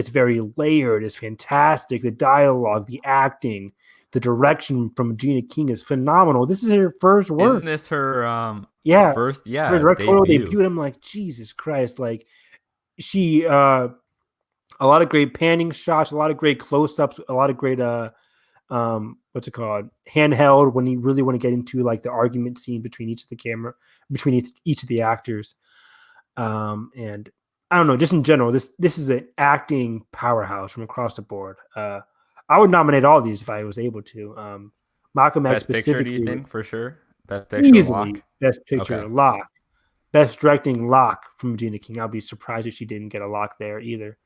very layered. It's fantastic. The dialogue, the acting, the direction from Regina King is phenomenal. This is her first work. Isn't this her first her directorial debut? I'm like, Jesus Christ. She a lot of great panning shots, a lot of great close-ups, a lot of great what's it called, handheld, when you really want to get into the argument scene between each of the actors. And I don't know, just in general, this is an acting powerhouse from across the board. I would nominate all these if I was able to. Malcolm X specifically. Best Picture, do you think, for sure? Best Picture, easily. Lock? Best Picture, okay. Lock. Best Directing, Lock from Regina King. I'll be surprised if she didn't get a lock there either.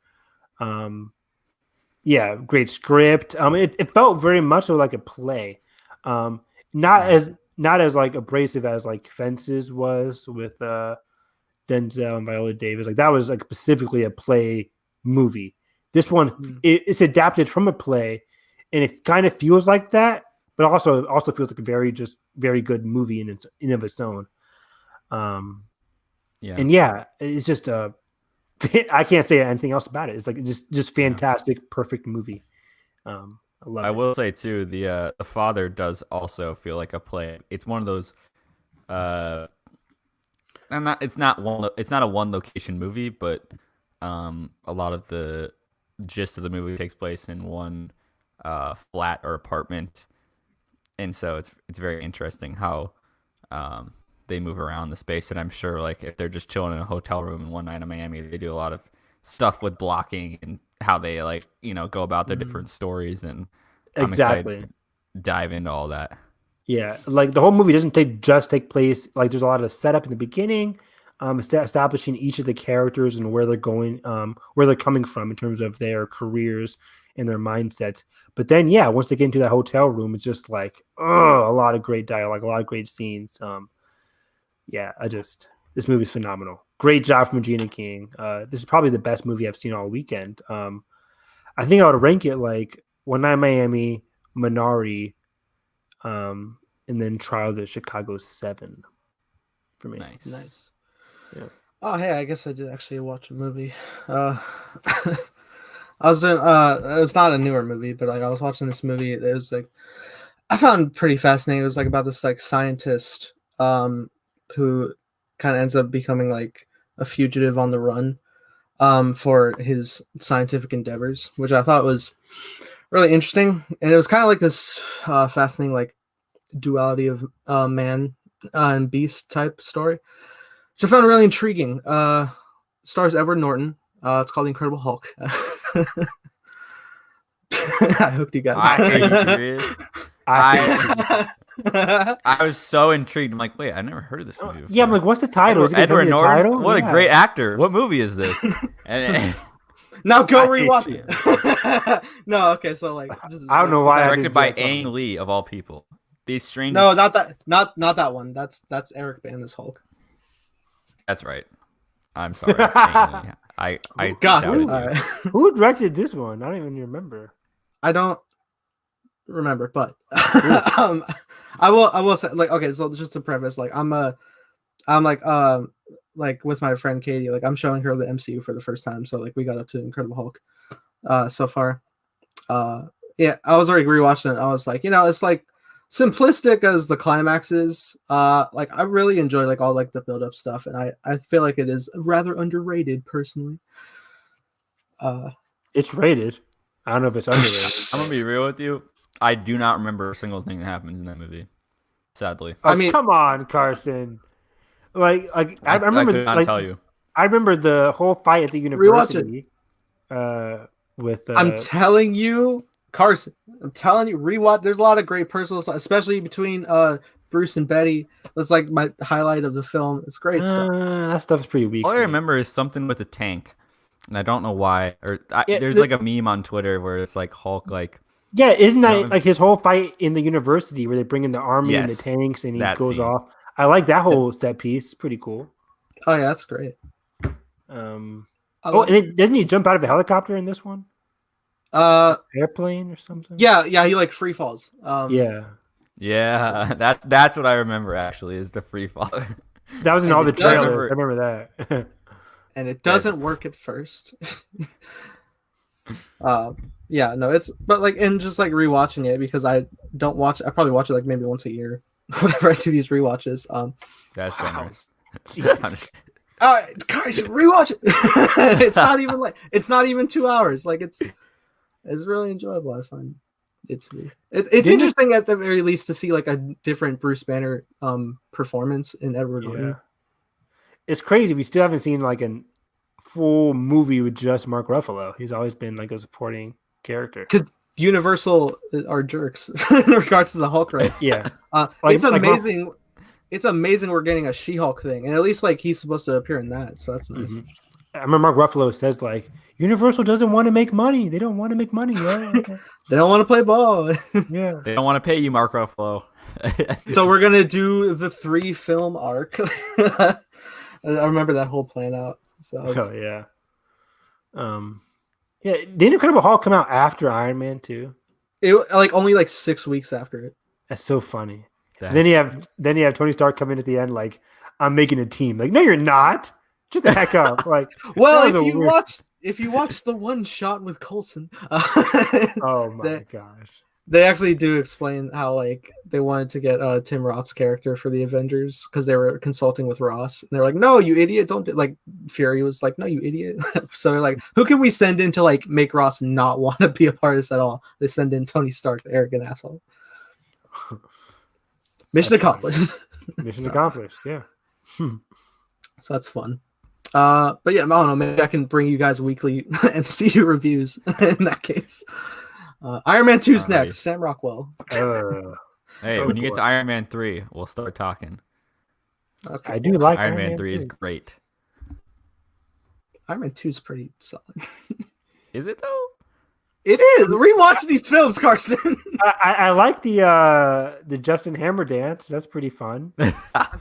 Yeah, great script. It felt very much like a play. Not as abrasive as Fences was with Denzel and Viola Davis. That was specifically a play movie. This one, it's adapted from a play, and it kind of feels like that, but also feels like a very good movie in of its own. And it's just I can't say anything else about it. It's just fantastic, perfect movie. I love it. I will say too, the father does also feel like a play. It's one of those. It's not a one location movie, but a lot of the gist of the movie takes place in one flat or apartment, and so it's very interesting how they move around the space. And I'm sure if they're just chilling in a hotel room in one night in Miami, they do a lot of stuff with blocking and how they go about their different stories. And I'm excited to dive into all that. Yeah, the whole movie doesn't take place. There's a lot of setup in the beginning, establishing each of the characters and where they're going, where they're coming from in terms of their careers and their mindsets. But then, once they get into that hotel room, it's just a lot of great dialogue, a lot of great scenes. This movie's phenomenal. Great job from Regina King. This is probably the best movie I've seen all weekend. I think I would rank it One Night in Miami, Minari, and then Trial to Chicago 7 for me. Nice. Yeah. Oh, hey, I guess I did actually watch a movie. I was in, it's not a newer movie, but I was watching this movie. It was I found it pretty fascinating. It was about this scientist who kind of ends up becoming a fugitive on the run for his scientific endeavors, which I thought was really interesting. And it was kind of this fascinating duality of man and beast type story. which I found really intriguing. Stars Edward Norton. It's called The Incredible Hulk. I hope you guys. Are you serious? I was so intrigued. I'm like, wait, I never heard of this movie before. yeah, I'm like, what's the title? Is it gonna tell Edward me the Norton? title? What Yeah. a great actor. What movie is this? And Now go I hate rewatch you. it. No, okay, so like, just, I don't know why I directed didn't by see that coming. Ang Lee of all people. These strange. No, not that one. That's Eric Bana's Hulk. That's right. I'm sorry. Ang Lee. I God, doubted all you. right. Who directed this one? I don't even remember. I don't remember, but I will say, like, okay, so just to preface, like, I'm like with my friend Katie, like, I'm showing her the MCU for the first time, so like we got up to Incredible Hulk so far. Yeah, I was already rewatching it. I was like, it's like simplistic as the climax is. Like, I really enjoy like all like the build up stuff, and I feel like it is rather underrated personally. It's rated. I don't know if it's underrated. I'm gonna be real with you. I do not remember a single thing that happens in that movie. Sadly, Oh, I mean- come on, Carson. Like I remember. I could not like, tell you. I remember the whole fight at the university. With I'm telling you, Carson. I'm telling you, rewatch. There's a lot of great personal stuff, especially between Bruce and Betty. That's like my highlight of the film. It's great stuff. that stuff's pretty weak. All I for me. remember is something with a tank, and I don't know why. Yeah, There's like a meme on Twitter where it's like Hulk, like Yeah, isn't that No. like his whole fight in the university where they bring in the army and the Yes, tanks and he that goes scene. off? I like that whole set piece. It's pretty cool. Oh yeah, that's great. Oh, and doesn't he jump out of a helicopter in this one? Airplane or something? Yeah, he like free falls. Yeah. yeah, that's what I remember actually is the free fall. That was in And all the it does trailers. I remember that. and it doesn't work at first. Yeah, no, but like, and just like rewatching it because I probably watch it like maybe once a year whenever I do these rewatches. That's Wow. generous. Jesus. All right, guys, rewatch it. It's not even 2 hours. Like it's really enjoyable. I find it to be. It's Didn't interesting at the very least to see like a different Bruce Banner performance in Edward Norton. Yeah. It's crazy. We still haven't seen like a full movie with just Mark Ruffalo. He's always been like a supporting character. Because Universal are jerks in regards to the Hulk rights. Yeah. It's amazing. It's amazing we're getting a She-Hulk thing, and at least like he's supposed to appear in that, so that's nice. Mhm. I remember Mark Ruffalo says like Universal doesn't want to make money. They don't want to make money. Yeah. Okay. They don't want to play ball. Yeah. They don't want to pay you, Mark Ruffalo. So we're gonna do the 3-film arc. I remember that whole plan out. So Oh yeah. Yeah. Did Incredible Hulk come out after Iron Man 2? it like only like 6 weeks after it. That's so funny. That- Then you have Tony Stark come in at the end like, I'm making a team. Like, no, you're not. Shut the heck up. Like, Well, that was if you watch the one shot with Coulson, oh my That- gosh. they actually do explain how like they wanted to get Tim Roth's character for the Avengers because they were consulting with Ross. And they're like, "No, you idiot! Don't do-" like." Fury was like, "No, you idiot!" So they're like, "Who can we send in to like make Ross not want to be a part of this at all?" They send in Tony Stark, the arrogant asshole. Mission That's accomplished. Mission So- accomplished. Yeah. So that's fun. But yeah, I don't know. Maybe I can bring you guys weekly MCU reviews in that case. Iron Man 2's Alrighty. next. Sam Rockwell. Hey, Of when you get to course. Iron Man 3, we'll start talking. Okay. I do like Iron Man 3 is 3. great. Iron Man 2 is pretty solid. Is it though? It is. Rewatch these films, Carson. I like the Justin Hammer dance. That's pretty fun.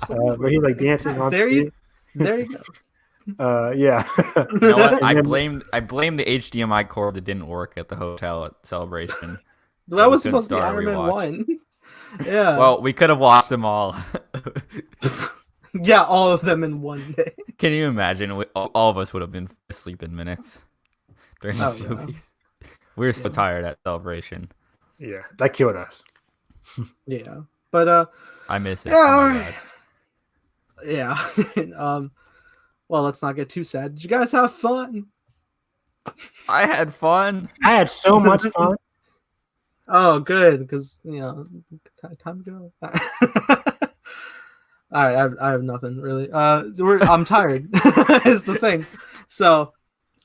Where he like dancing on There screen. There you go. Yeah. You know what? I And then- blame the HDMI cord that didn't work at the hotel at Celebration. That was We couldn't supposed to be start a Iron Man rewatch. 1. Yeah. Well, we could have watched them all. Yeah, all of them in one day. Can you imagine? All of us would have been asleep in minutes during Oh, these yeah. movies. We were so tired at Celebration. Yeah, that killed us. Yeah. But I miss it. Yeah, Oh my alright. God. yeah. Well, let's not get too sad. Did you guys have fun? I had fun. I had so much fun. Oh, good, because time to go. All right, I have nothing really. I'm tired. Is the thing. So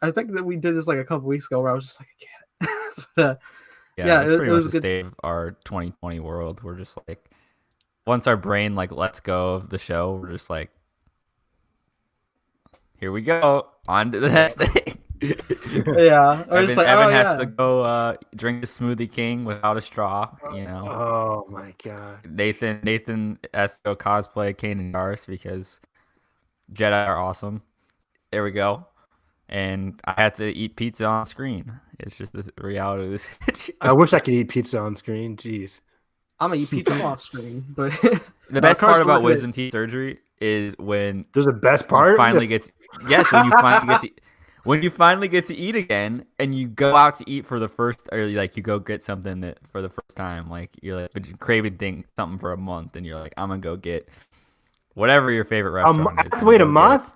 I think that we did this like a couple weeks ago, where I was just like, I can't. But, Yeah, that's it pretty much was the a good. state of our 2020 world. We're just like, once our brain like lets go of the show, we're just like, here we go, on to the next thing. Yeah, or just like, Evan oh has yeah. to go drink the Smoothie King without a straw. You know, Oh my god. Nathan has to go cosplay Kane and Darth because Jedi are awesome. There we go. And I had to eat pizza on screen. It's just the reality of this situation. I wish I could eat pizza on screen. Jeez. I'm gonna eat pizza off screen, but The best part about was wisdom teeth surgery is when There's the best you part. finally get to, yes, when you finally get to eat again, and you go out to eat for the first, or like you go get something that for the first time, like you're like, but you're craving something for a month, and you're like, I'm gonna go get whatever your favorite restaurant I is. have to wait a month.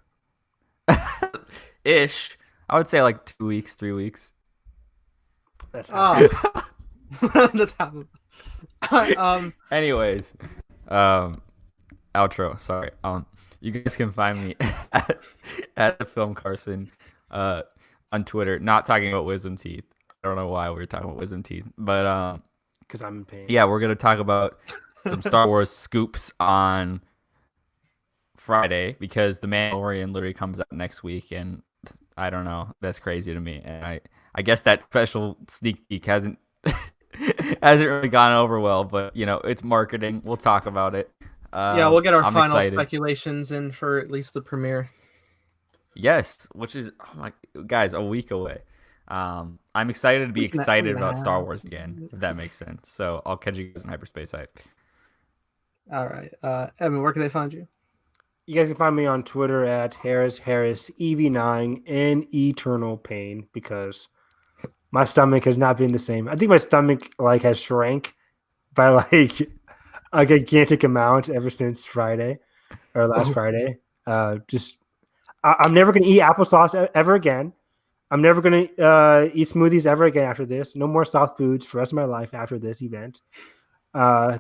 Ish. I would say like 2 weeks, 3 weeks. That's oh, that's happened. Anyways, outro. Sorry. You guys can find me at the Film Carson on Twitter. Not talking about wisdom teeth. I don't know why we were talking about wisdom teeth, but because I'm in pain. yeah, we're gonna talk about some Star Wars scoops on Friday because The Mandalorian literally comes out next week, and I don't know. That's crazy to me, and I guess that special sneak peek hasn't really gone over well, but you know, it's marketing. We'll talk about it. Yeah, we'll get our I'm final excited. speculations in for at least the premiere. Yes, which is guys, a week away. I'm excited to be excited about Star Wars again, if that makes sense. So I'll catch you guys in Hyperspace Hype. All right, Evan, where can they find you? You guys can find me on Twitter at Harris EV9 in eternal pain because my stomach has not been the same. I think my stomach like has shrank by like a gigantic amount ever since Friday or last Friday. I'm never gonna eat applesauce ever again. I'm never gonna eat smoothies ever again after this. No more soft foods for the rest of my life after this event.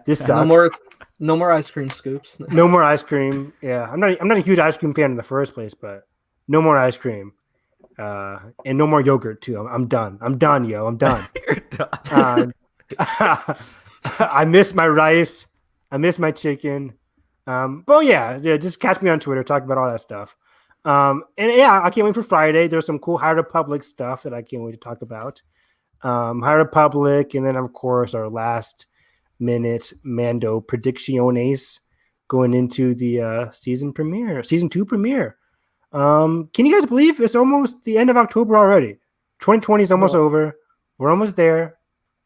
This sucks. No more ice cream scoops. No more ice cream. Yeah, I'm not a huge ice cream fan in the first place, but no more ice cream. And no more yogurt too. I'm done. I'm done, yo. I'm done. You're done. I miss my rice. I miss my chicken. But yeah, just catch me on Twitter. Talk about all that stuff. And yeah, I can't wait for Friday. There's some cool High Republic stuff that I can't wait to talk about. High Republic, and then of course our last minute Mando predicciones going into the season 2 premiere. Can you guys believe it's almost the end of October already? 2020 is almost over. We're almost there.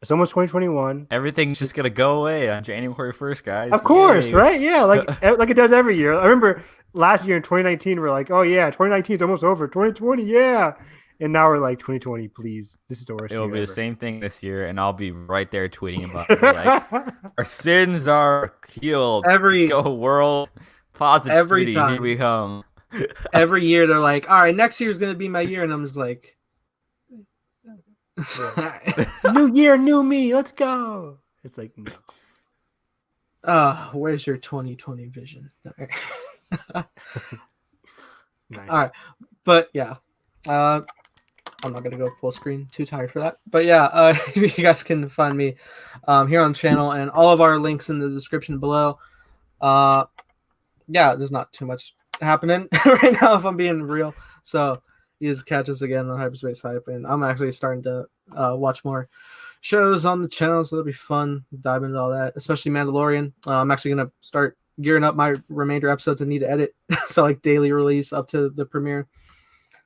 It's almost 2021. Everything's just gonna go away on January 1st, guys. Of course, Yay. right? Yeah, like it does every year. I remember last year in 2019, we're like, oh yeah, 2019 is almost over. 2020, yeah. And now we're like, 2020, please. This is the worst. It'll year be ever. the same thing this year, and I'll be right there tweeting about it. Like, our sins are healed. Go world positivity. Time. Here we come. Every year they're like, all right, next year's gonna be my year, and I'm just like, new year, new me. Let's go. It's like, no. Where's your 2020 vision? Nice. All right, but yeah, I'm not gonna go full screen. Too tired for that. But yeah, you guys can find me here on the channel, and all of our links in the description below. Yeah, there's not too much happening right now, if I'm being real. So you just catch us again on Hyperspace Hype, and I'm actually starting to watch more shows on the channel, so it'll be fun dive into all that, especially Mandalorian. I'm actually gonna start gearing up my remainder episodes I need to edit, so like daily release up to the premiere,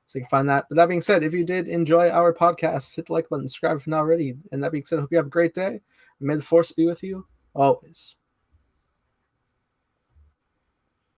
so you can find that. But that being said, if you did enjoy our podcast, hit the like button, subscribe if not already, and that being said, I hope you have a great day. May the force be with you always.